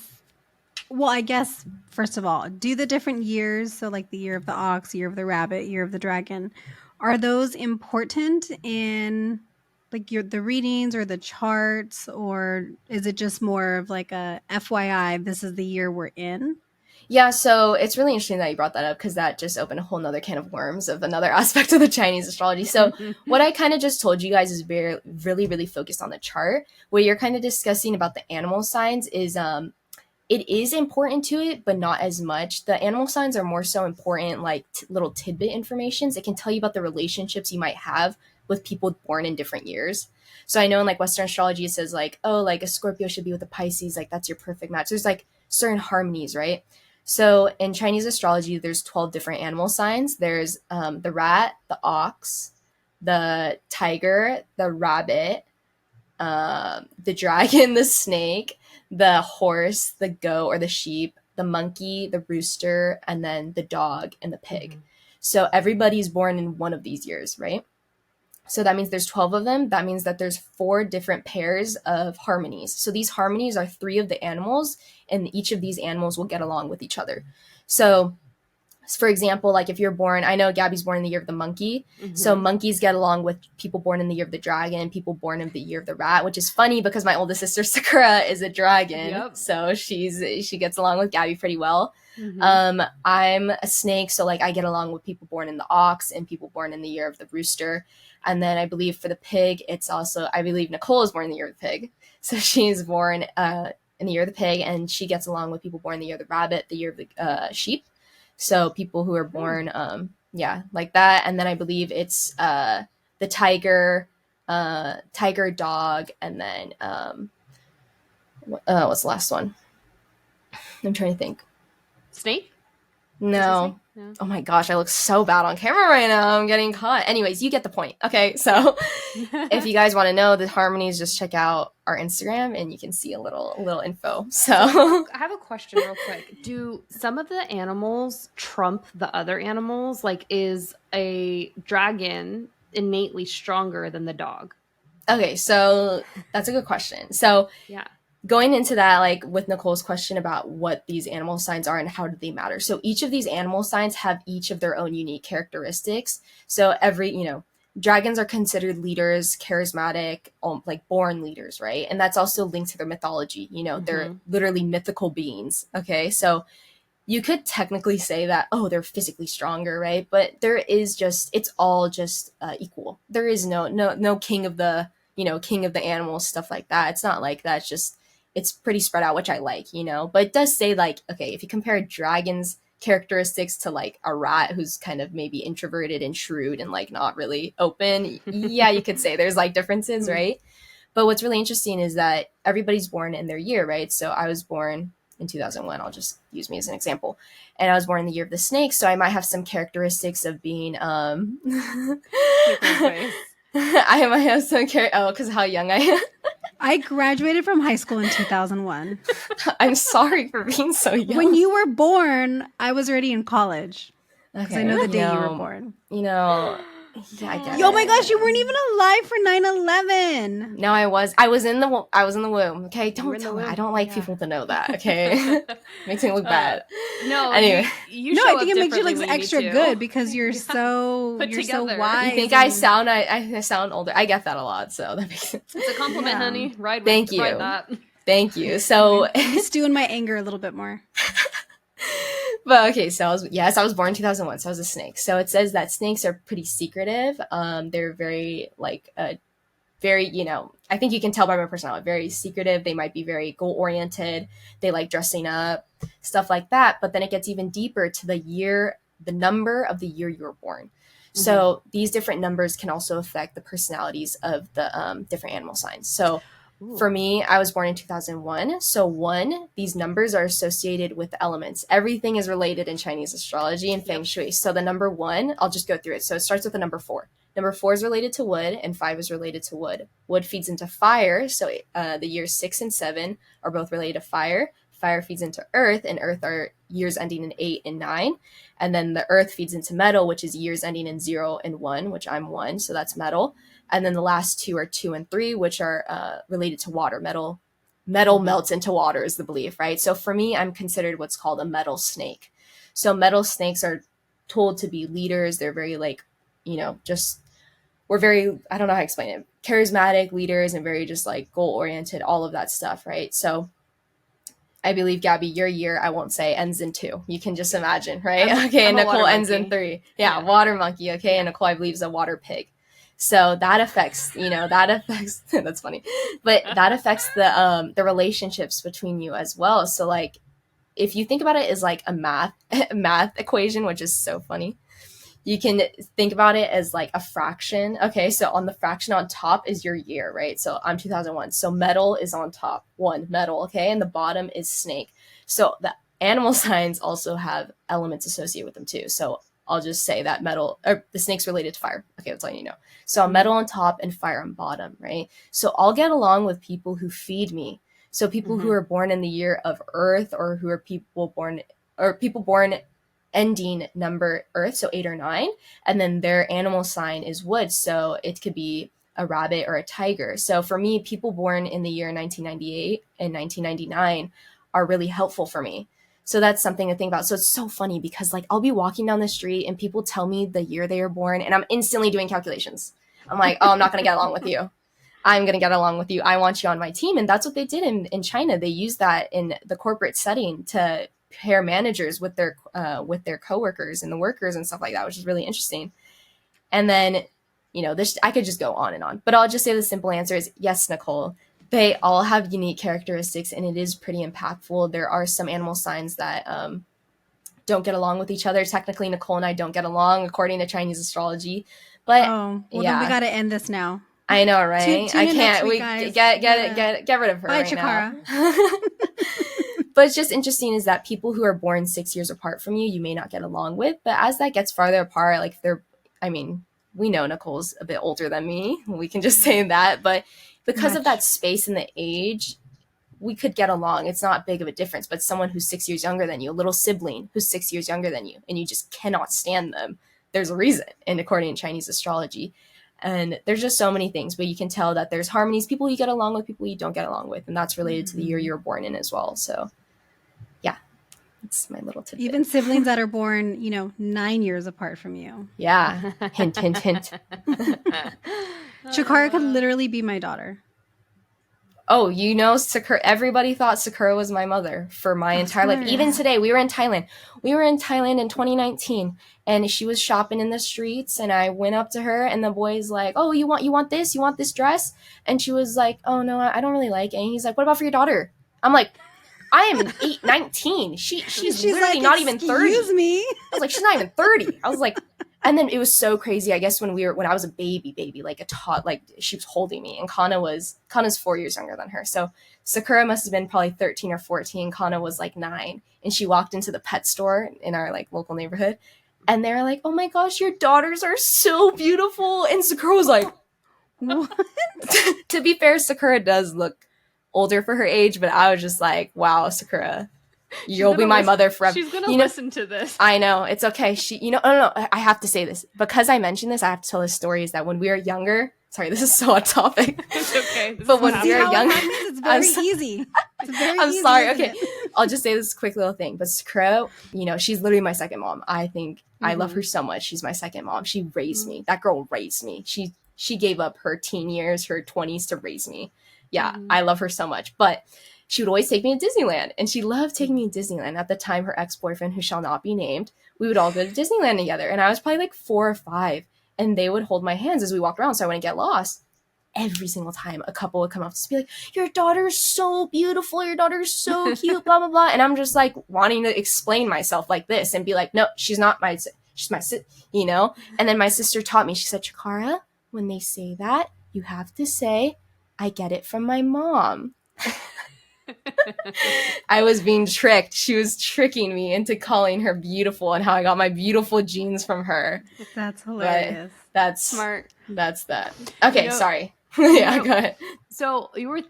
Well, I guess, first of all, do the different years, so like the year of the ox, year of the rabbit, year of the dragon, are those important in like the readings or the charts, or is it just more of like a FYI, this is the year we're in? Yeah, so it's really interesting that you brought that up because that just opened a whole nother can of worms of another aspect of the Chinese astrology. So what I kind of just told you guys is really, really focused on the chart. What you're kind of discussing about the animal signs is it is important to it, but not as much. The animal signs are more so important, like little tidbit informations. It can tell you about the relationships you might have with people born in different years. So I know in like Western astrology, it says like, oh, like a Scorpio should be with a Pisces, like that's your perfect match. There's like certain harmonies, right? So in Chinese astrology, there's 12 different animal signs. There's the rat, the ox, the tiger, the rabbit, the dragon, the snake, the horse, the goat or the sheep, the monkey, the rooster, and then the dog and the pig. Mm-hmm. So everybody's born in one of these years, right? So that means there's 12 of them. That means that there's 4 different pairs of harmonies. So these harmonies are 3 of the animals, and each of these animals will get along with each other. So for example, like if you're born, I know Gabby's born in the year of the monkey. Mm-hmm. So monkeys get along with people born in the year of the dragon, people born in the year of the rat, which is funny because my oldest sister Chikara is a dragon. Yep. So she gets along with Gabby pretty well. Mm-hmm. I'm a snake. So like I get along with people born in the ox and people born in the year of the rooster. And then I believe for the pig, it's also, I believe Nicole is born in the year of the pig. So she's born in the year of the pig, and she gets along with people born in the year of the rabbit, the year of the sheep. So people who are born, like that. And then I believe it's the tiger, dog, and then what's the last one? I'm trying to think. Snake? No. Oh my gosh, I look so bad on camera right now. I'm getting caught. Anyways, you get the point. Okay, so if you guys want to know the harmonies, just check out our Instagram and you can see a little info. So I have a question real quick. Do some of the animals trump the other animals? Like, is a dragon innately stronger than the dog? Okay, so that's a good question. So yeah. Going into that, like with Nicole's question about what these animal signs are and how do they matter. So each of these animal signs have each of their own unique characteristics. So dragons are considered leaders, charismatic, like born leaders, right? And that's also linked to their mythology. Mm-hmm. They're literally mythical beings. Okay, so you could technically say that, oh, they're physically stronger, right? But it's all just equal. There is no king of the, king of the animals, stuff like that. It's not like that. It's just it's pretty spread out, which I like, you know, but it does say like, okay, if you compare a dragon's characteristics to like a rat who's kind of maybe introverted and shrewd and like not really open, yeah, you could say there's like differences, right? But what's really interesting is that everybody's born in their year, right? So I was born in 2001. I'll just use me as an example. And I was born in the year of the snake. So I might have some characteristics of being, I might have some because how young I am. I graduated from high school in 2001. I'm sorry for being so young. When you were born, I was already in college. Because I know the day you were born. You know, yeah, I get it. Oh my gosh, you weren't even alive for 9/11. No, I was. I was in the womb. Okay, don't tell me. I don't like people to know that. Okay, makes me look bad. No, anyway, I think it makes you look extra good because you're so so wise. You think I sound older? I get that a lot, so that makes sense. It's a compliment, honey. Thank you. Ride that. Thank you. So stewing my anger a little bit more. But okay, so I was born in 2001, so I was a snake. So it says that snakes are pretty secretive. They're very very, you know, I think you can tell by my personality, very secretive. They might be very goal oriented. They like dressing up, stuff like that. But then it gets even deeper to the number of the year you were born. Mm-hmm. So these different numbers can also affect the personalities of the different animal signs. So for me, I was born in 2001. So these numbers are associated with elements. Everything is related in Chinese astrology and Feng Shui. So the number 1, I'll just go through it. So it starts with the number 4. Number 4 is related to wood, and 5 is related to wood. Wood feeds into fire. So the years 6 and 7 are both related to fire. Fire feeds into earth, and earth are years ending in 8 and 9. And then the earth feeds into metal, which is years ending in 0 and 1, which I'm 1. So that's metal. And then the last 2 are 2 and 3, which are related to water. Metal melts into water is the belief, right? So for me, I'm considered what's called a metal snake. So metal snakes are told to be leaders. They're very we're very, I don't know how to explain it, charismatic leaders and very just like goal oriented, all of that stuff, right? So I believe, Gabby, your year, I won't say, ends in 2. You can just imagine, right? Okay, and Nicole ends in 3. Yeah, water monkey, okay? And Nicole, I believe, is a water pig. So that affects, that's funny, but that affects the relationships between you as well. So like, if you think about it as like a math equation, which is so funny, you can think about it as like a fraction. Okay, so on the fraction on top is your year, right? So I'm 2001. So metal is on top, 1 metal, okay? And the bottom is snake. So the animal signs also have elements associated with them too. So I'll just say that the snake's related to fire. Okay, that's all you know. So metal on top and fire on bottom, right? So I'll get along with people who feed me. So people who are born in the year of earth, or who are people born ending number earth, so 8 or 9, and then their animal sign is wood, so it could be a rabbit or a tiger. So for me, people born in the year 1998 and 1999 are really helpful for me. So that's something to think about. So it's so funny because like I'll be walking down the street and people tell me the year they were born and I'm instantly doing calculations. I'm like, oh, I'm not going to get along with you. I'm going to get along with you. I want you on my team. And that's what they did in China. They used that in the corporate setting to pair managers with their coworkers and the workers and stuff like that, which is really interesting. And then, I could just go on and on, but I'll just say the simple answer is yes, Nicole. They all have unique characteristics and it is pretty impactful. There are some animal signs that don't get along with each other. Technically, Nicole and I don't get along according to Chinese astrology. But then we got to end this now. I know, right? Tune I in can't. next week, We guys. get rid of her. Bye, right Chikara. Now. But it's just interesting is that people who are born 6 years apart from you may not get along with. But as that gets farther apart, like we know Nicole's a bit older than me. We can just say that. But because of that space and the age, we could get along. It's not big of a difference. But someone who's 6 years younger than you, a little sibling who's 6 years younger than you, and you just cannot stand them, there's a reason. And according to Chinese astrology. And there's just so many things, but you can tell that there's harmonies, people you get along with, people you don't get along with. And that's related to the year you were born in as well. So yeah, that's my little tidbit. Even siblings that are born, 9 years apart from you. Yeah. Hint, hint, hint. Chikara could literally be my daughter. Oh, Sakura. Everybody thought Sakura was my mother for my entire life. Even today, we were in Thailand. We were in Thailand in 2019, and she was shopping in the streets, and I went up to her, and the boy's like, "Oh, you want this? You want this dress?" And she was like, "Oh no, I don't really like it." And he's like, "What about for your daughter?" I'm like, I am 19. She's literally like, not even 30. Excuse me. I was like, she's not even 30. I was like, and then it was so crazy. I guess when I was a baby, like like she was holding me, and Kana's 4 years younger than her. So Sakura must have been probably 13 or 14. Kana was like 9, and she walked into the pet store in our like local neighborhood, and they were like, "Oh my gosh, your daughters are so beautiful." And Sakura was like, "What?" To be fair, Sakura does look older for her age, but I was just like, wow, Sakura, you'll be my mother forever. She's gonna listen to this. I know, it's okay. No, I have to say this because I mentioned this. I have to tell this story. Is that when we were younger? Sorry, this is so off topic. It's okay. But when we were younger, it's very easy. It's very I'm easy, sorry. Okay, I'll just say this quick little thing. But Sakura, she's literally my second mom. I think I love her so much. She's my second mom. She raised me. That girl raised me. She gave up her teen years, her 20s to raise me. Yeah, I love her so much. But she would always take me to Disneyland. And she loved taking me to Disneyland. At the time, her ex-boyfriend, who shall not be named, we would all go to Disneyland together. And I was probably like 4 or 5. And they would hold my hands as we walked around so I wouldn't get lost. Every single time a couple would come up to be like, your daughter's so beautiful. Your daughter's so cute, blah, blah, blah. And I'm just like wanting to explain myself like this and be like, no, she's not she's my sister, And then my sister taught me, she said, Chikara, when they say that, you have to say, I get it from my mom. I was being tricked. She was tricking me into calling her beautiful and how I got my beautiful genes from her. That's hilarious. But that's smart. That's that. Okay, sorry. Yeah, go ahead. So you were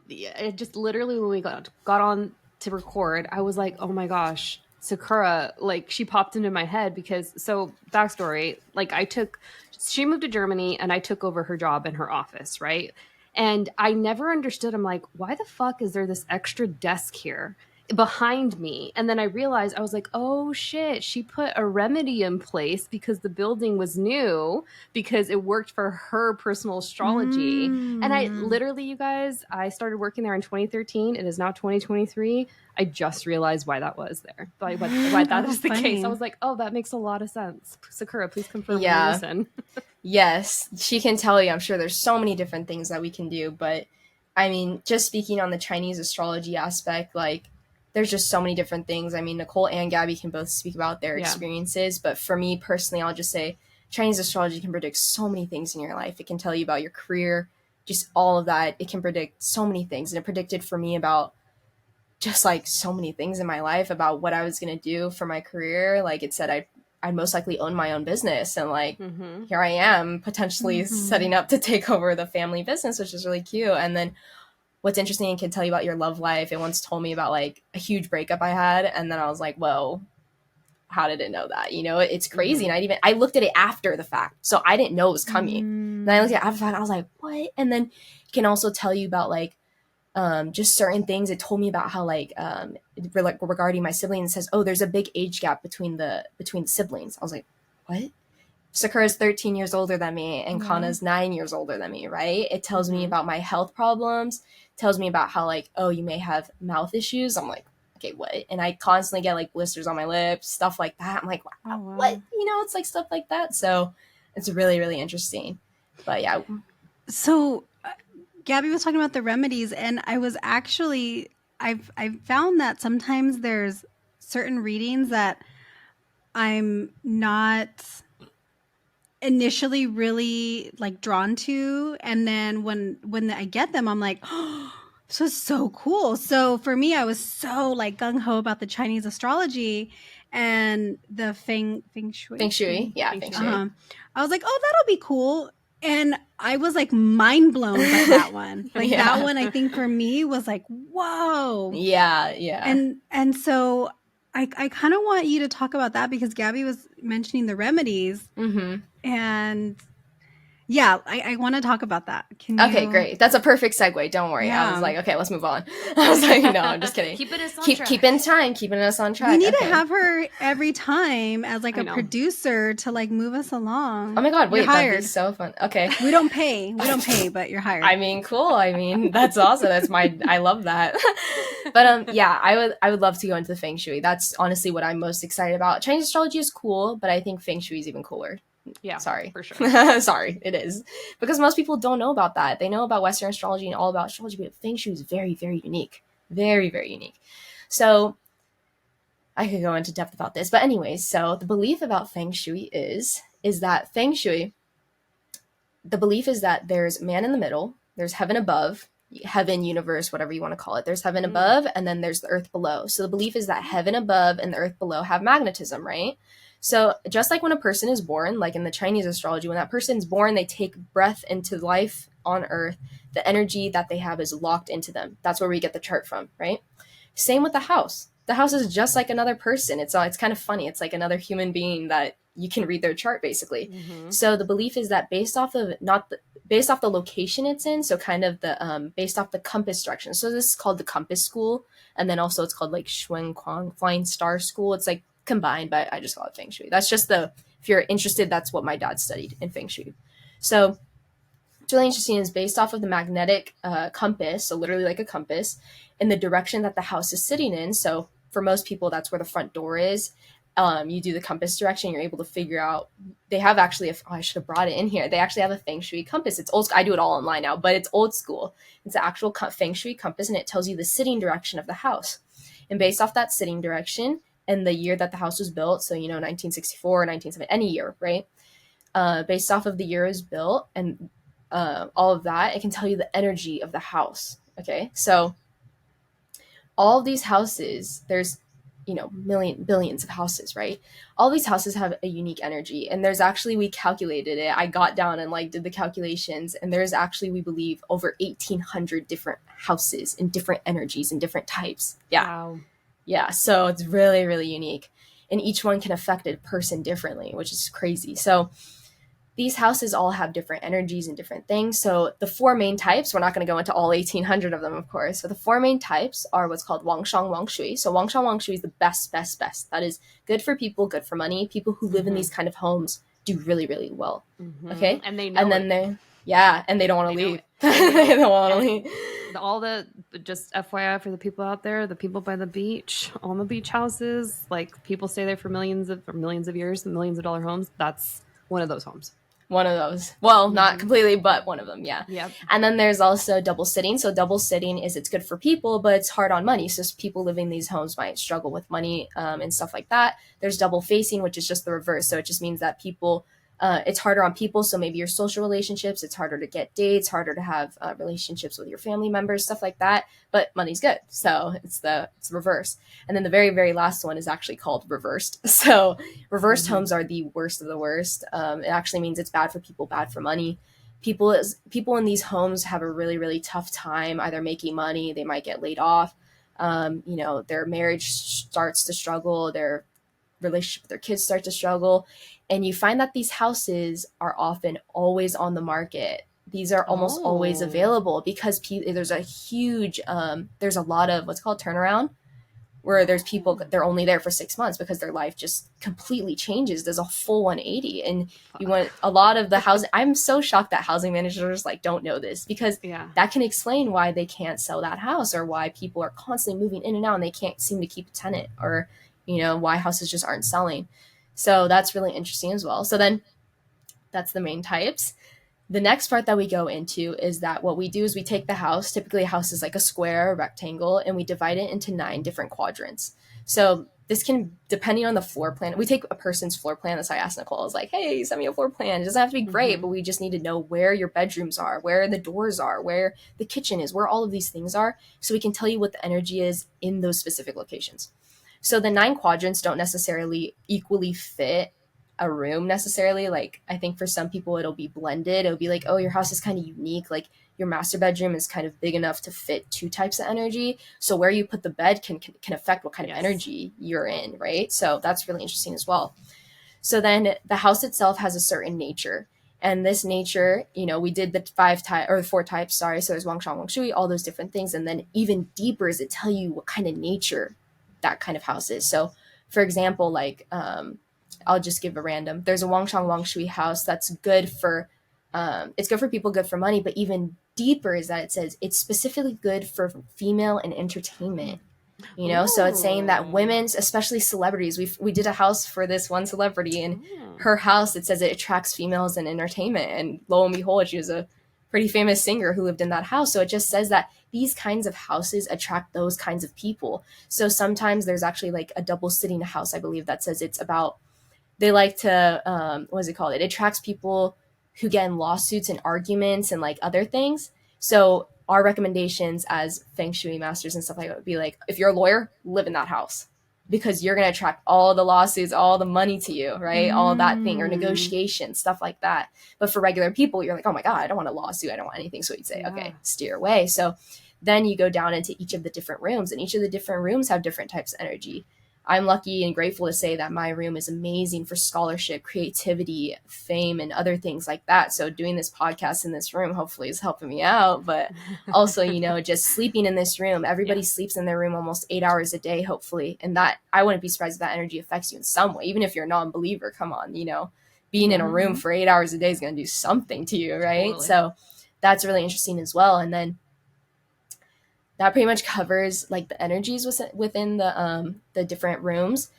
just literally when we got on to record, I was like, oh my gosh, Sakura, like she popped into my head because, so backstory, like she moved to Germany and I took over her job in her office, right? And I never understood. I'm like, why the fuck is there this extra desk here behind me? And then I realized, I was like, oh shit, she put a remedy in place because the building was new, because it worked for her personal astrology. And I literally, you guys, I started working there in 2013. It is now 2023. I just realized why that was there. Why that is the case. I was like, oh, that makes a lot of sense. Sakura, please confirm. Yeah. Listen. Yes, she can tell you. I'm sure there's so many different things that we can do. But I mean, just speaking on the Chinese astrology aspect, like there's just so many different things. I mean, Nicole and Gabby can both speak about their experiences. But for me personally, I'll just say Chinese astrology can predict so many things in your life. It can tell you about your career, just all of that. It can predict so many things. And it predicted for me about just like so many things in my life about what I was going to do for my career. Like it said, I'd most likely own my own business. And like, here I am potentially setting up to take over the family business, which is really cute. And then what's interesting, it can tell you about your love life. It once told me about like a huge breakup I had. And then I was like, whoa, how did it know that? It's crazy. And I looked at it after the fact. So I didn't know it was coming. And I looked at it after the fact. I was like, what? And then it can also tell you about like, just certain things. It told me about how like regarding my siblings, it says, oh, there's a big age gap between the siblings. I was like, what? Sakura's 13 years older than me and Kana's 9 years older than me, right? It tells me about my health problems, tells me about how like, oh, you may have mouth issues. I'm like, okay, what? And I constantly get like blisters on my lips, stuff like that. I'm like, wow, what? It's like stuff like that. So it's really, really interesting. But yeah. So Gabby was talking about the remedies, and I was actually, I've found that sometimes there's certain readings that I'm not initially really like drawn to, and then when I get them, I'm like, oh, this was so cool. So for me, I was so like gung-ho about the Chinese astrology and the Feng Shui. Feng Shui, yeah, Feng Shui. I was like, oh, that'll be cool. And I was like mind blown by that one. Like that one, I think for me was like, whoa. Yeah. And so I kind of want you to talk about that because Gabby was mentioning the remedies. And yeah, I want to talk about that. Okay, great. That's a perfect segue. Don't worry. Yeah. I was like, okay, let's move on. I was like, no, I'm just kidding. Keeping us on track. Keeping us on track. We need to have her every time as like a producer to like move us along. Oh my God, wait, that'd be so fun. Okay. We don't pay, but you're hired. I mean, cool. I mean, that's awesome. I love that. But yeah, I would love to go into the Feng Shui. That's honestly what I'm most excited about. Chinese astrology is cool, but I think Feng Shui is even cooler. Yeah, sorry, for sure. Sorry, it is, because most people don't know about that. They know about Western astrology and all about astrology, but Feng Shui is very, very unique. Very, very unique. So I could go into depth about this, but anyways, so the belief about Feng Shui is that Feng Shui, the belief is that there's man in the middle, there's heaven above, heaven, universe, whatever you want to call it. There's heaven above, and then there's the earth below. So the belief is that heaven above and the earth below have magnetism, right? So just like when a person is born, like in the Chinese astrology, when that person's born, they take breath into life on earth. The energy that they have is locked into them. That's where we get the chart from, right? Same with the house. The house is just like another person. It's kind of funny. It's like another human being that you can read their chart, basically. So the belief is that based off the location it's in, so kind of the based off the compass direction. So this is called the compass school, and then also it's called like Shuang Kuang Flying Star School. It's like combined, but I just call it Feng Shui. That's just if you're interested, that's what my dad studied in Feng Shui. So it's really interesting, is based off of the magnetic compass, so literally like a compass, in the direction that the house is sitting in. So for most people, that's where the front door is. You do the compass direction, you're able to figure out. They have actually, I should have brought it in here. They actually have a Feng Shui compass. It's old. I do it all online now, but it's old school. It's the actual Feng Shui compass, and it tells you the sitting direction of the house. And based off that sitting direction and the year that the house was built, so 1964, 1970, any year, right? Based off of the year it was built and all of that, it can tell you the energy of the house. Okay, so all of these houses, there's billions of houses, right? All these houses have a unique energy, and there's actually, we calculated it. I got down and did the calculations, and there's actually, we believe, over 1,800 different houses and different energies and different types. Yeah. Wow. Yeah. So it's really, really unique, and each one can affect a person differently, which is crazy. So these houses all have different energies and different things. So the four main types, we're not going to go into all 1,800 of them, of course. So the four main types are what's called Wang Shang Wang Shui. So Wang Shang Wang Shui is the best. That is good for people, good for money. People who live in these kind of homes do really, really well. Okay? And they know and then and they don't want to leave. They don't want to leave. Just FYI for the people out there, the people by the beach, on the beach houses, like people stay there for millions of years, millions of dollar homes. That's one of those homes. One of those. Well, not completely, but one of them, yeah. Yep. And then there's also double sitting. So double sitting is, it's good for people, but it's hard on money. So people living in these homes might struggle with money and stuff like that. There's double facing, which is just the reverse. So it just means that people, it's harder on people. So maybe your social relationships, it's harder to get dates, harder to have relationships with your family members, stuff like that. But money's good. So it's the reverse. And then the very, very last one is actually called reversed. So reversed homes are the worst of the worst. It actually means it's bad for people, bad for money. People in these homes have a really, really tough time either making money, they might get laid off. Their marriage starts to struggle, their relationship with their kids start to struggle. And you find that these houses are often always on the market. These are almost always available because there's a huge, there's a lot of what's called turnaround, where there's people, they're only there for 6 months because their life just completely changes. There's a full 180. And you want a lot of the housing. I'm so shocked that housing managers don't know this, because that can explain why they can't sell that house, or why people are constantly moving in and out and they can't seem to keep a tenant, or, why houses just aren't selling. So that's really interesting as well. So then that's the main types. The next part that we go into is that what we do is we take the house, typically a house is like a square, a rectangle, and we divide it into 9 different quadrants. So this can, depending on the floor plan, we take a person's floor plan. That's why I asked Nicole, I was like, hey, send me a floor plan. It doesn't have to be great, but we just need to know where your bedrooms are, where the doors are, where the kitchen is, where all of these things are, so we can tell you what the energy is in those specific locations. So the 9 quadrants don't necessarily equally fit a room necessarily. I think for some people it'll be blended. It'll be like, oh, your house is kind of unique. Like your master bedroom is kind of big enough to fit 2 types of energy. So where you put the bed can affect what kind of energy you're in, right? So that's really interesting as well. So then the house itself has a certain nature. And this nature, we did the 4 types, sorry. So there's Wang Shang, Wang Shui, all those different things. And then even deeper is it tell you what kind of nature that kind of house is. So for example, I'll just give a random, there's a Wang Shang Wang Shui house that's good for, it's good for people, good for money, but even deeper is that it says it's specifically good for female and entertainment, so it's saying that women's, especially celebrities, we did a house for this one celebrity, and her house, it says it attracts females and entertainment, and lo and behold, she was a pretty famous singer who lived in that house. So it just says that these kinds of houses attract those kinds of people. So sometimes there's actually like a double sitting house, I believe, that says it's about, they like to, what is it called? It attracts people who get in lawsuits and arguments and like other things. So our recommendations as Feng Shui masters and stuff like that would be like, if you're a lawyer, live in that house, because you're going to attract all the lawsuits, all the money to you, right? All that thing, or negotiation, stuff like that. But for regular people, you're like, oh my God, I don't want a lawsuit. I don't want anything. So you'd say, okay, steer away. So then you go down into each of the different rooms, and each of the different rooms have different types of energy. I'm lucky and grateful to say that my room is amazing for scholarship, creativity, fame, and other things like that. So doing this podcast in this room hopefully is helping me out. But also, you know, just sleeping in this room, everybody sleeps in their room almost 8 hours a day, hopefully. And that, I wouldn't be surprised if that energy affects you in some way, even if you're a non-believer. Come on, you know, being in a room for 8 hours a day is going to do something to you, right? Totally. So that's really interesting as well. And then that pretty much covers like the energies within the different rooms.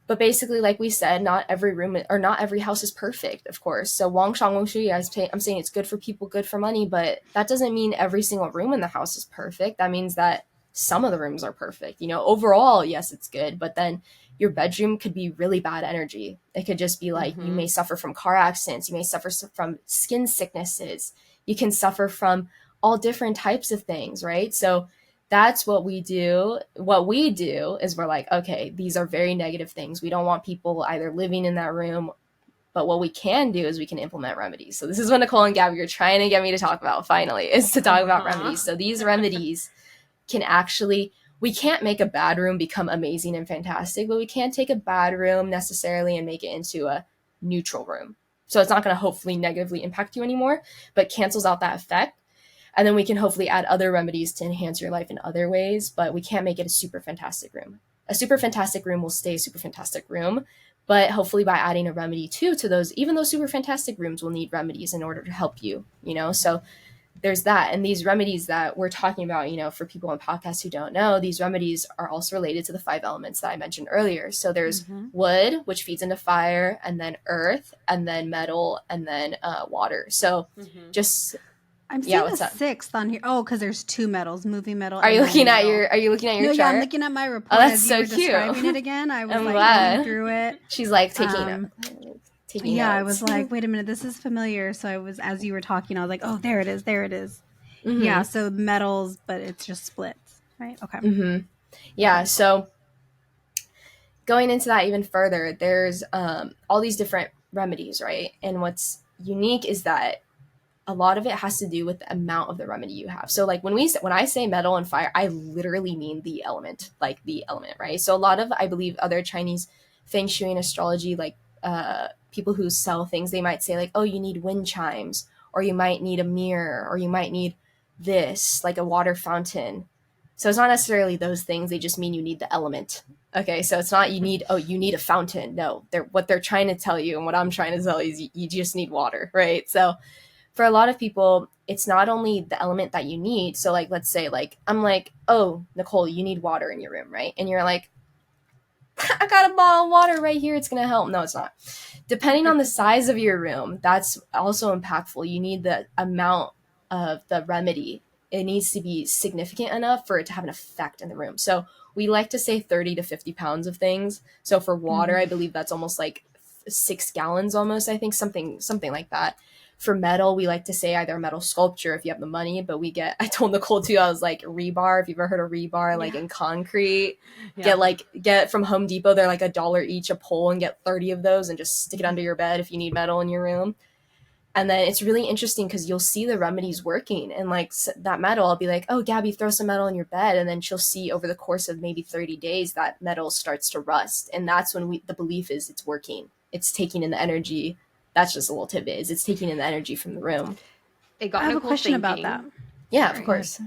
But basically, like we said, not every room or not every house is perfect, of course. So Wang Shang Wang Shui, I'm saying it's good for people, good for money, but that doesn't mean every single room in the house is perfect. That means that some of the rooms are perfect. You know, overall, yes, it's good, but then your bedroom could be really bad energy. It could just be like, you may suffer from car accidents. You may suffer from skin sicknesses. You can suffer from all different types of things, right? So that's what we do. What we do is we're like, okay, these are very negative things. We don't want people either living in that room, but what we can do is we can implement remedies. So this is what Nicole and Gabby are trying to get me to talk about finally, is to talk about remedies. So these remedies can actually, we can't make a bad room become amazing and fantastic, but we can't take a bad room necessarily and make it into a neutral room. So it's not going to hopefully negatively impact you anymore, but cancels out that effect. And then we can hopefully add other remedies to enhance your life in other ways, but we can't make it a super fantastic room. A super fantastic room will stay a super fantastic room, but hopefully by adding a remedy too to those, even those super fantastic rooms will need remedies in order to help you, you know? So there's that. And these remedies that we're talking about, you know, for people on podcasts who don't know, these remedies are also related to the 5 elements that I mentioned earlier. So there's wood, which feeds into fire, and then earth, and then metal, and then water. So just... I'm seeing a 6th on here. Oh, because there's 2 metals, moving metal. Are you looking at your chart? Yeah, I'm looking at my report. Oh, that's as so you were cute. Describing it again. I was I'm like glad. going through it. She's like taking yeah, notes. I was like, wait a minute, this is familiar. So I was, as you were talking, I was like, oh, there it is. Yeah, so metals, but it's just splits, right? Okay. Yeah, so going into that even further, there's all these different remedies, right? And what's unique is that a lot of it has to do with the amount of the remedy you have. So like when I say metal and fire, I literally mean the element, like the element, right? So a lot of, I believe, other Chinese Feng Shui and astrology, like people who sell things, they might say like, oh, you need wind chimes, or you might need a mirror, or you might need this, like a water fountain. So it's not necessarily those things. They just mean you need the element. Okay, so it's not you need a fountain. No, what they're trying to tell you, and what I'm trying to tell you, is you just need water, right? So for a lot of people, it's not only the element that you need. So like, let's say like, I'm like, oh, Nicole, you need water in your room, right? And you're like, I got a bottle of water right here. It's going to help. No, it's not. Depending on the size of your room, that's also impactful. You need the amount of the remedy. It needs to be significant enough for it to have an effect in the room. So we like to say 30 to 50 pounds of things. So for water, I believe that's almost like 6 gallons almost, I think, something like that. For metal, we like to say either metal sculpture if you have the money, but I told Nicole too, I was like, rebar, if you've ever heard of rebar, like in concrete, get from Home Depot, they're like $1 each a pole, and get 30 of those and just stick it under your bed if you need metal in your room. And then it's really interesting because you'll see the remedies working, and like that metal, I'll be like, oh, Gabby, throw some metal in your bed. And then she'll see over the course of maybe 30 days that metal starts to rust. And that's when the belief is it's working. It's taking in the energy. That's just a little tidbit. It's taking in the energy from the room. It got I have a question about that. Yeah, of course.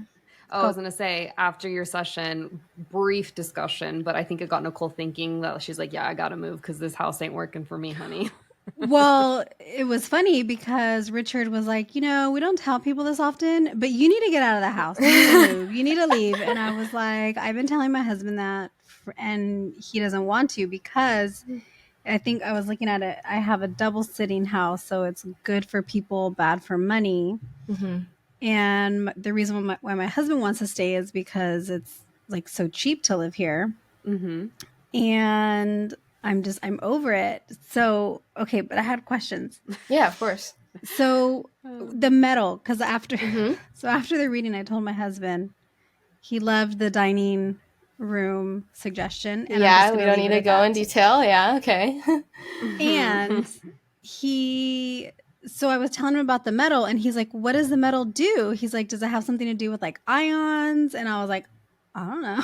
I was going to say, after your session, brief discussion, but I think it got Nicole thinking that she's like, yeah, I got to move because this house ain't working for me, honey. Well, it was funny because Richard was like, you know, we don't tell people this often, but you need to get out of the house. You need to move. You need to leave. And I was like, I've been telling my husband that, and he doesn't want to because I think I was looking at it. I have a double sitting house, so it's good for people, bad for money. Mm-hmm. And the reason why my husband wants to stay is because it's like so cheap to live here. Mm-hmm. And I'm over it. So, okay, but I had questions. Yeah, of course. So the metal, because after the reading, I told my husband he loved the dining room suggestion. And yeah, we don't need to go in detail. Yeah, okay. And so I was telling him about the metal, and he's like, what does the metal do? He's like, does it have something to do with like ions? And I was like, I don't know.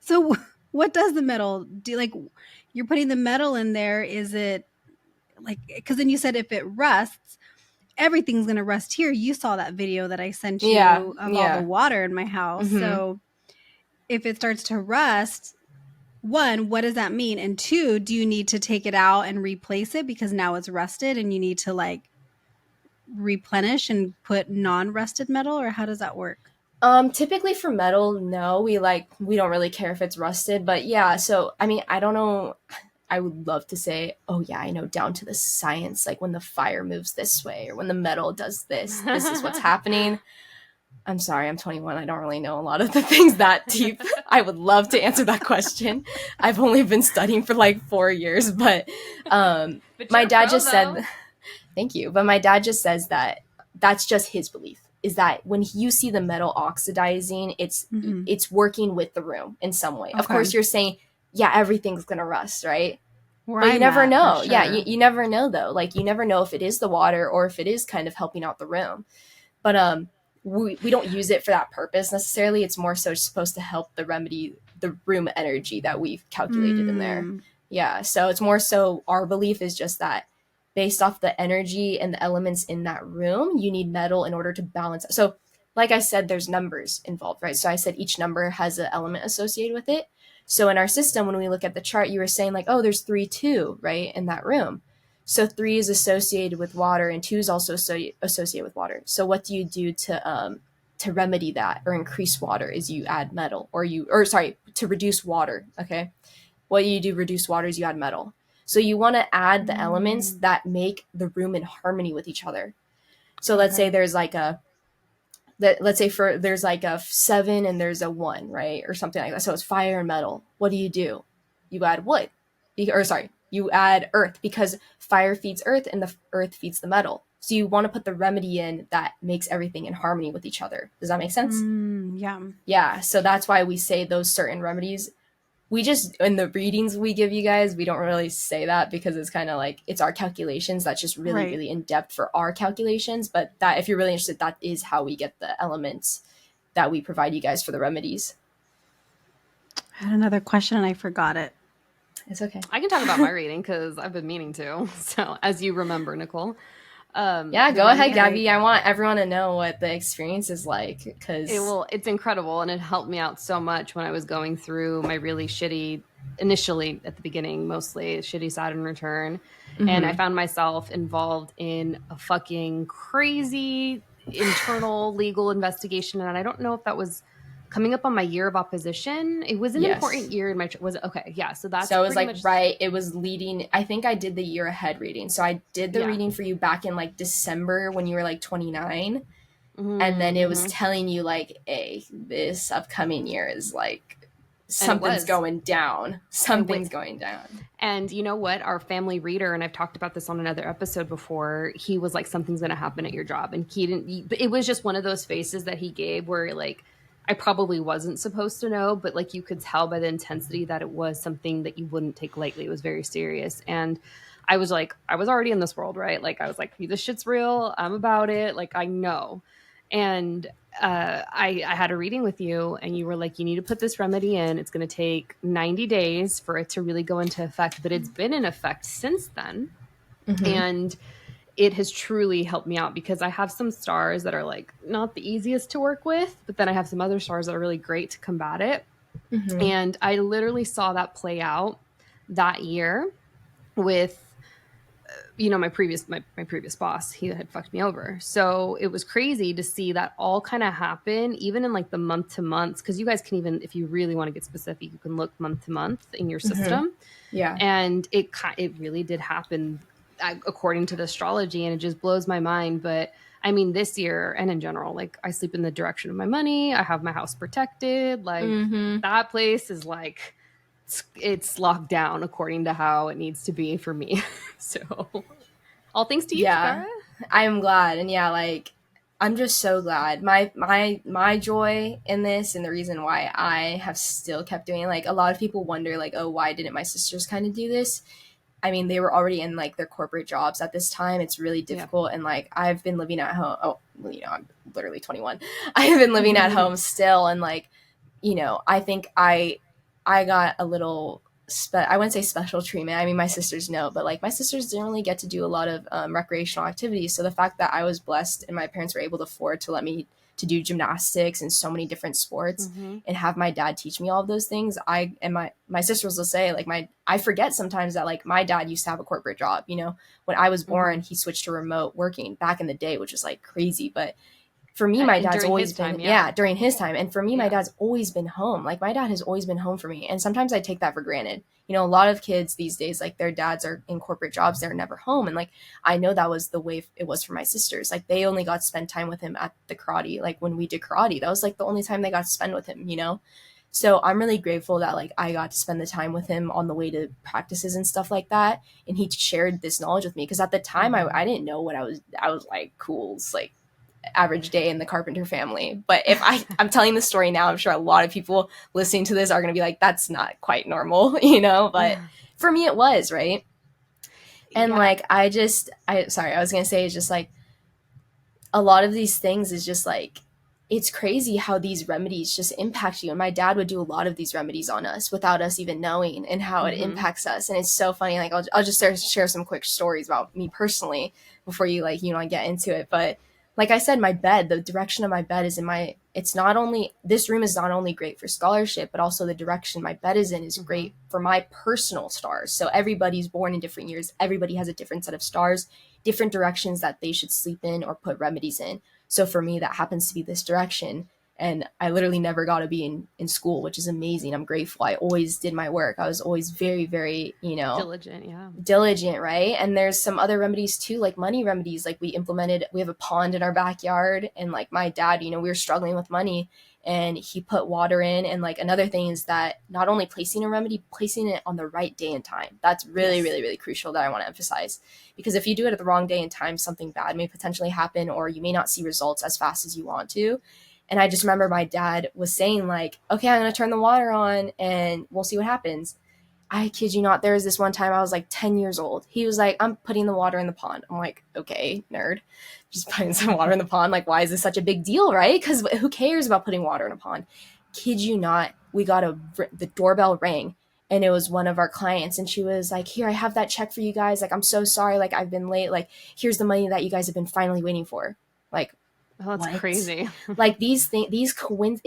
So what does the metal do? Like, you're putting the metal in there. Is it like, because then you said if it rusts, everything's going to rust here. You saw that video that I sent you of all the water in my house. Mm-hmm. So if it starts to rust, one, what does that mean? And two, do you need to take it out and replace it because now it's rusted and you need to like replenish and put non-rusted metal, or how does that work? Typically for metal, no, we don't really care if it's rusted, but yeah. So, I mean, I don't know. I would love to say, oh yeah, I know down to the science, like when the fire moves this way or when the metal does this is what's happening. I'm sorry, I'm 21. I don't really know a lot of the things that deep. I would love to answer that question. I've only been studying for like 4 years, but my dad just said, thank you. But my dad just says that that's just his belief, is that when you see the metal oxidizing, it's working with the room in some way. Okay. Of course, you're saying, yeah, everything's going to rust, right? But you never know. Sure. Yeah, you never know, though. Like, you never know if it is the water or if it is kind of helping out the room. But we don't use it for that purpose necessarily. It's more so supposed to help the room energy that we've calculated in there. Yeah, so it's more so our belief is just that based off the energy and the elements in that room, you need metal in order to balance it. So like I said, there's numbers involved, right? So I said each number has an element associated with it. So in our system, when we look at the chart, you were saying like, oh, there's 3, 2, right, in that room. So 3 is associated with water and 2 is also associated with water. So what do you do to remedy that or increase water is you add metal to reduce water. Okay. What you do reduce water is you add metal. So you want to add the elements that make the room in harmony with each other. So let's say there's like there's like a 7 and there's a 1, right? Or something like that. So it's fire and metal. What do? You add wood. You add earth because fire feeds earth and the earth feeds the metal. So you want to put the remedy in that makes everything in harmony with each other. Does that make sense? Yeah. Yeah. So that's why we say those certain remedies. We just, in the readings we give you guys, we don't really say that because it's kind of like, it's our calculations. That's just really, really in depth for our calculations. But that, if you're really interested, that is how we get the elements that we provide you guys for the remedies. I had another question and I forgot it. It's okay. I can talk about my reading because I've been meaning to. So as you remember, Nicole. Yeah, go ahead, Gabby. I want everyone to know what the experience is like because it's incredible, and it helped me out so much when I was going through my really shitty, initially at the beginning, mostly shitty Saturn return, and I found myself involved in a fucking crazy internal legal investigation, and I don't know if that was coming up on my year of opposition. It was an important year in my was it okay? Yeah, so it was like right. It was leading. I think I did the year ahead reading. So I did the reading for you back in like December when you were like 29, and then it was telling you like, "Hey, this upcoming year is like something's going down. Something's going down." And you know what? Our family reader, and I've talked about this on another episode before. He was like, "Something's going to happen at your job," and he didn't. It was just one of those faces that he gave where like. I probably wasn't supposed to know, but like you could tell by the intensity that it was something that you wouldn't take lightly. It was very serious. And I was like, I was already in this world, right? Like I was like, this shit's real. I'm about it. Like I know. And I had a reading with you and you were like, you need to put this remedy in. It's going to take 90 days for it to really go into effect, but it's been in effect since then. And it has truly helped me out because I have some stars that are like not the easiest to work with, but then I have some other stars that are really great to combat it. And I literally saw that play out that year with my previous boss, he had fucked me over. So it was crazy to see that all kind of happen, even in like the month to months, because you guys can, even if you really want to get specific, you can look month to month in your system. Yeah. And it really did happen according to the astrology, and it just blows my mind. But I mean, this year and in general, like I sleep in the direction of my money. I have my house protected. Like that place is like, it's locked down according to how it needs to be for me. So all thanks to you, Chikara. I'm glad. And yeah, like I'm just so glad. My joy in this, and the reason why I have still kept doing it, like a lot of people wonder like, oh, why didn't my sisters kind of do this? I mean, they were already in like their corporate jobs at this time. It's really difficult. And like I've been living at home. Oh, I'm literally 21. I have been living at home still, and like, I think I got a little, I wouldn't say special treatment. I mean, my sisters know, but like my sisters didn't really get to do a lot of recreational activities. So the fact that I was blessed and my parents were able to afford to let me to do gymnastics and so many different sports and have my dad teach me all of those things. My sisters will say like I forget sometimes that like my dad used to have a corporate job, when I was born, he switched to remote working back in the day, which was like crazy. But for me, my dad's always been, during his time. And for me, my dad's always been home. Like my dad has always been home for me. And sometimes I take that for granted. A lot of kids these days, like their dads are in corporate jobs. They're never home. And like, I know that was the way it was for my sisters. Like they only got to spend time with him at the karate. Like when we did karate, that was like the only time they got to spend with him, So I'm really grateful that like I got to spend the time with him on the way to practices and stuff like that. And he shared this knowledge with me. Because at the time I didn't know what I was like, cool. It's like, average day in the Carpenter family. But if I'm telling the story now, I'm sure a lot of people listening to this are going to be like, that's not quite normal, but for me it was, right? And like I was going to say, it's just like a lot of these things is just like, it's crazy how these remedies just impact you. And my dad would do a lot of these remedies on us without us even knowing, and how it impacts us. And it's so funny. Like I'll just share some quick stories about me personally before you get into it. But like I said, my bed, the direction of my bed is this room is not only great for scholarship, but also the direction my bed is in is great for my personal stars. So everybody's born in different years. Everybody has a different set of stars, different directions that they should sleep in or put remedies in. So for me, that happens to be this direction. And I literally never got to be in school, which is amazing. I'm grateful. I always did my work. I was always very, very, diligent, right? And there's some other remedies too, like money remedies. Like we have a pond in our backyard, and like my dad, we were struggling with money, and he put water in. And like another thing is that not only placing a remedy, placing it on the right day and time. That's really, really, really crucial that I want to emphasize. Because if you do it at the wrong day and time, something bad may potentially happen, or you may not see results as fast as you want to. And I just remember my dad was saying like, okay, I'm going to turn the water on and we'll see what happens. I kid you not. There was this one time I was like 10 years old. He was like, I'm putting the water in the pond. I'm like, okay, nerd. Just putting some water in the pond. Like, why is this such a big deal, right? Because who cares about putting water in a pond? Kid you not. We got the doorbell rang, and it was one of our clients. And she was like, here, I have that check for you guys. Like, I'm so sorry. Like, I've been late. Like, here's the money that you guys have been finally waiting for. Like, oh, that's crazy. Like these things,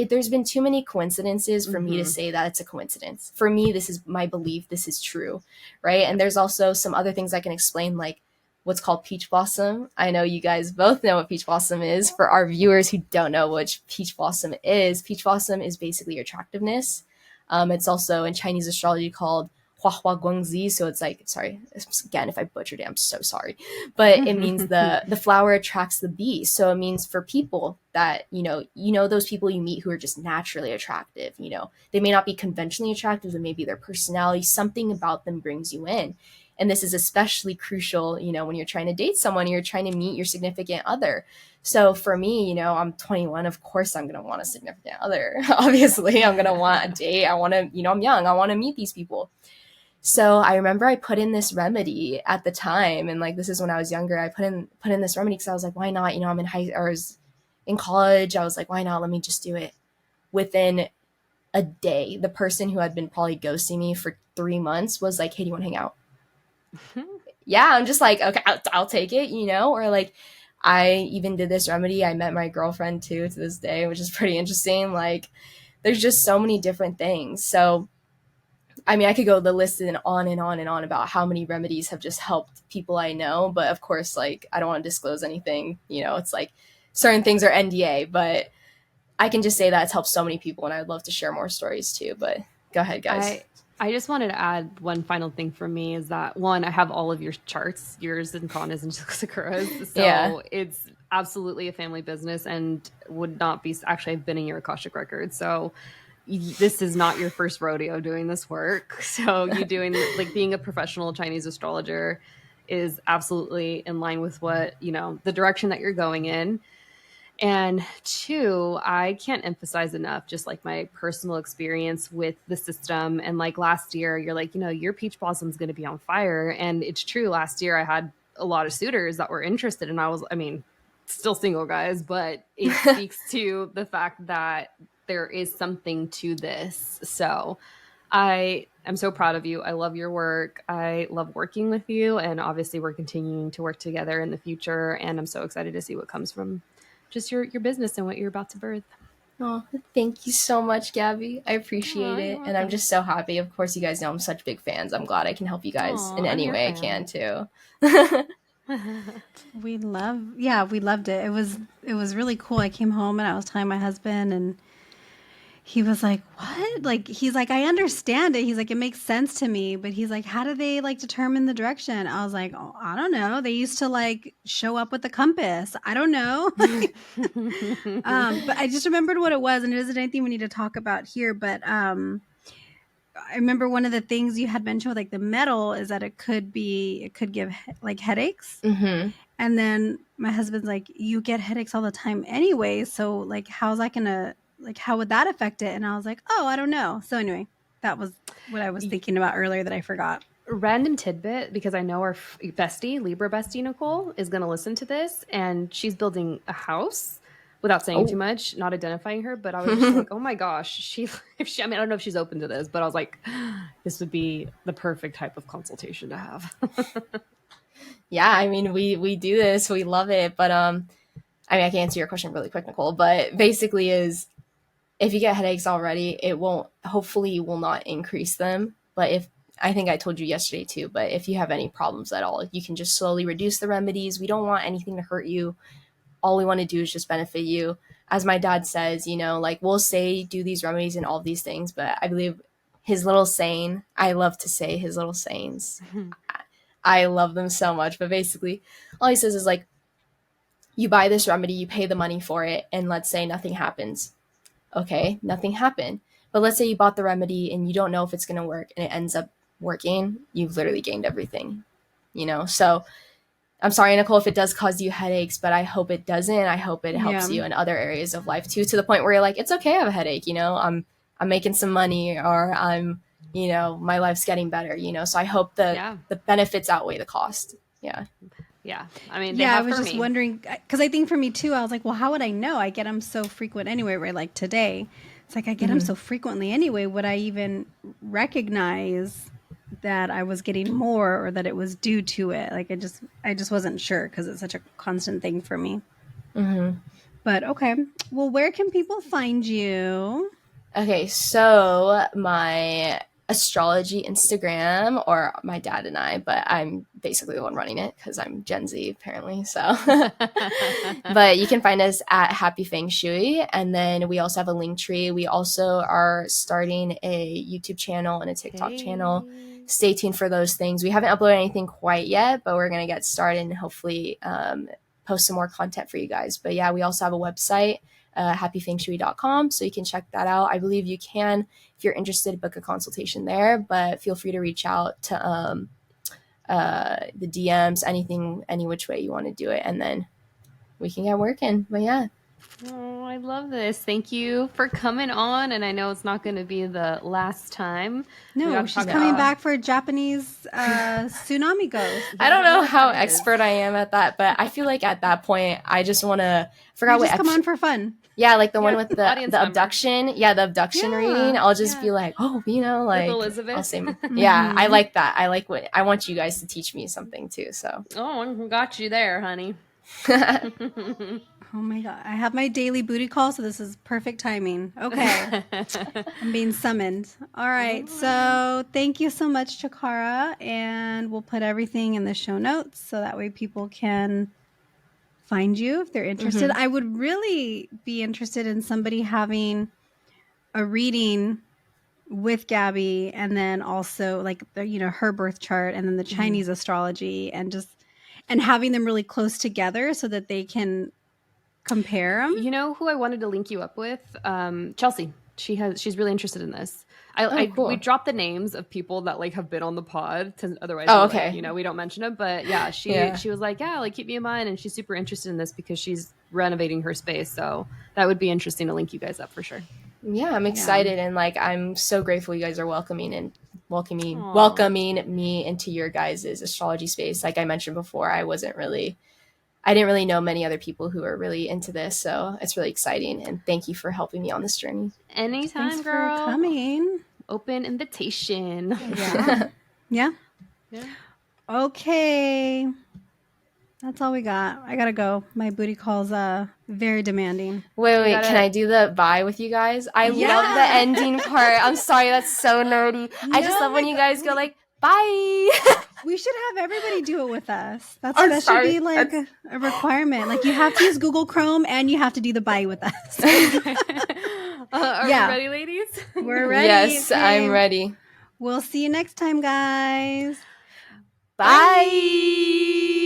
there's been too many coincidences for me to say that it's a coincidence. For me, this is my belief. This is true, right? And there's also some other things I can explain, like what's called peach blossom. I know you guys both know what peach blossom is. For our viewers who don't know what peach blossom is basically attractiveness. It's also in Chinese astrology called Hua Hua Guangzi. So it's like, sorry, again, if I butchered it, I'm so sorry. But it means the flower attracts the bee. So it means for people that, those people you meet who are just naturally attractive, they may not be conventionally attractive, but maybe their personality, something about them brings you in. And this is especially crucial, when you're trying to date someone, you're trying to meet your significant other. So for me, I'm 21. Of course, I'm going to want a significant other. Obviously, I'm going to want a date. I want to, I'm young. I want to meet these people. So I remember I put in this remedy at the time, and like this is when I was younger. I put in this remedy because I was like, why not? I'm in college. I was like, why not? Let me just do it. Within a day, the person who had been probably ghosting me for 3 months was like, hey, do you want to hang out? Yeah, I'm just like, okay, I'll take it, Or like, I even did this remedy. I met my girlfriend too to this day, which is pretty interesting. Like, there's just so many different things. So I mean, I could go the list and on and on and on about how many remedies have just helped people I know. But of course, like, I don't want to disclose anything. You know, it's like certain things are NDA, but I can just say that it's helped so many people, and I'd love to share more stories too. But go ahead, guys. I just wanted to add one final thing for me is that, one, I have all of your charts, yours and Kana's and Sakura's. So it's absolutely a family business and would not be, actually, I've been in your Akashic record. So this is not your first rodeo doing this work. So you doing, like, being a professional Chinese astrologer is absolutely in line with what, you know, the direction that you're going in. And two, I can't emphasize enough just like my personal experience with the system. And like last year, you're like, you know, your peach blossom is going to be on fire. And it's true. Last year, I had a lot of suitors that were interested. And I mean, still single, guys, but it speaks to the fact that there is something to this. So I am so proud of you. I love your work. I love working with you. And obviously we're continuing to work together in the future. And I'm so excited to see what comes from just your business and what you're about to birth. Oh, thank you so much, Gabby. I appreciate it. And I'm just so happy. Of course, you guys know I'm such big fans. I'm glad I can help you guys in any way I can too. We loved it. It was really cool. I came home and I was telling my husband, and he was like, what? Like, he's like, I understand it. He's like, it makes sense to me. But he's like, how do they like determine the direction? I was like, oh, I don't know. They used to like show up with the compass. I don't know. But I just remembered what it was. And it isn't anything we need to talk about here. But I remember one of the things you had mentioned with like the metal is that it could give like headaches. Mm-hmm. And then my husband's like, you get headaches all the time anyway. So like, how's that going to, like, how would that affect it? And I was like, oh, I don't know. So anyway, that was what I was thinking about earlier that I forgot. Random tidbit, because I know our bestie, Libra bestie, Nicole, is going to listen to this, and she's building a house without saying too much, not identifying her. But I was just like, oh my gosh, I mean, I don't know if she's open to this, but I was like, this would be the perfect type of consultation to have. Yeah, I mean, we do this, we love it. But I mean, I can answer your question really quick, Nicole, but basically is, if you get headaches already, it won't, hopefully you will not increase them. But I think I told you yesterday too, but if you have any problems at all, you can just slowly reduce the remedies. We don't want anything to hurt you. All we want to do is just benefit you. As my dad says, you know, like, we'll say do these remedies and all these things, but I believe his little saying, I love to say his little sayings. I love them so much. But basically, all he says is like, you buy this remedy, you pay the money for it, and let's say nothing happens. Okay, nothing happened. But let's say you bought the remedy and you don't know if it's going to work, and it ends up working. You've literally gained everything, you know? So I'm sorry, Nicole, if it does cause you headaches, but I hope it doesn't. I hope it helps you in other areas of life too, to the point where you're like, it's okay, I have a headache, you know, I'm making some money, or I'm, you know, my life's getting better, you know? So I hope the benefits outweigh the cost. Yeah. Yeah. I mean, I was just wondering, because I think for me too, I was like, well, how would I know? I get them so frequent anyway, right? Like today, it's like I get them so frequently anyway. Would I even recognize that I was getting more, or that it was due to it? Like, I just wasn't sure, because it's such a constant thing for me. Mm-hmm. But okay. Well, where can people find you? Okay, so my astrology Instagram, or my dad and I, but I'm basically the one running it because I'm Gen Z apparently. So, but you can find us at Hapi Feng Shui, and then we also have a link tree. We also are starting a YouTube channel and a TikTok channel. Stay tuned for those things. We haven't uploaded anything quite yet, but we're gonna get started and hopefully post some more content for you guys. But yeah, we also have a website, hapifengshui.com, so you can check that out. I believe you can, if you're interested, book a consultation there, but feel free to reach out to the DMs, anything, any which way you want to do it, and then we can get working. But yeah. Oh, I love this. Thank you for coming on, and I know it's not going to be the last time. No, she's coming back for Japanese tsunami ghost. I don't know how expert I am at that, but I feel like at that point, I just want to come on for fun. Yeah, like the one with the abduction. Yeah, the abduction reading. I'll just be like, oh, you know, like with Elizabeth. I'll say, yeah, I like that. I want you guys to teach me something too. So. Oh, got you there, honey. Oh my God. I have my daily booty call, so this is perfect timing. Okay. I'm being summoned. All right. So thank you so much, Chikara. And we'll put everything in the show notes so that way people can find you if they're interested. I would really be interested in somebody having a reading with Gabby and then also like her birth chart and then the Chinese astrology and having them really close together so that they can compare them. You know who I wanted to link you up with? Chelsea. She's really interested in this. Cool. We dropped the names of people that like have been on the pod because otherwise, we don't mention them. But yeah, she was like, yeah, like keep me in mind, and she's super interested in this because she's renovating her space. So that would be interesting to link you guys up for sure. Yeah, I'm excited and like I'm so grateful you guys are welcoming me into your guys' astrology space. Like I mentioned before, I didn't really know many other people who are really into this, so it's really exciting. And thank you for helping me on this journey. Anytime, Thanks girl. For coming. Open invitation. Yeah. Okay. That's all we got. I gotta go. My booty call's very demanding. Wait, can I do the bye with you guys? I love the ending part. I'm sorry, that's so nerdy. I just love when you guys go like, bye. We should have everybody do it with us. That should be like a requirement. Like you have to use Google Chrome and you have to do the bye with us. Are we ready, ladies? We're ready. Yes, okay. I'm ready. We'll see you next time, guys. Bye.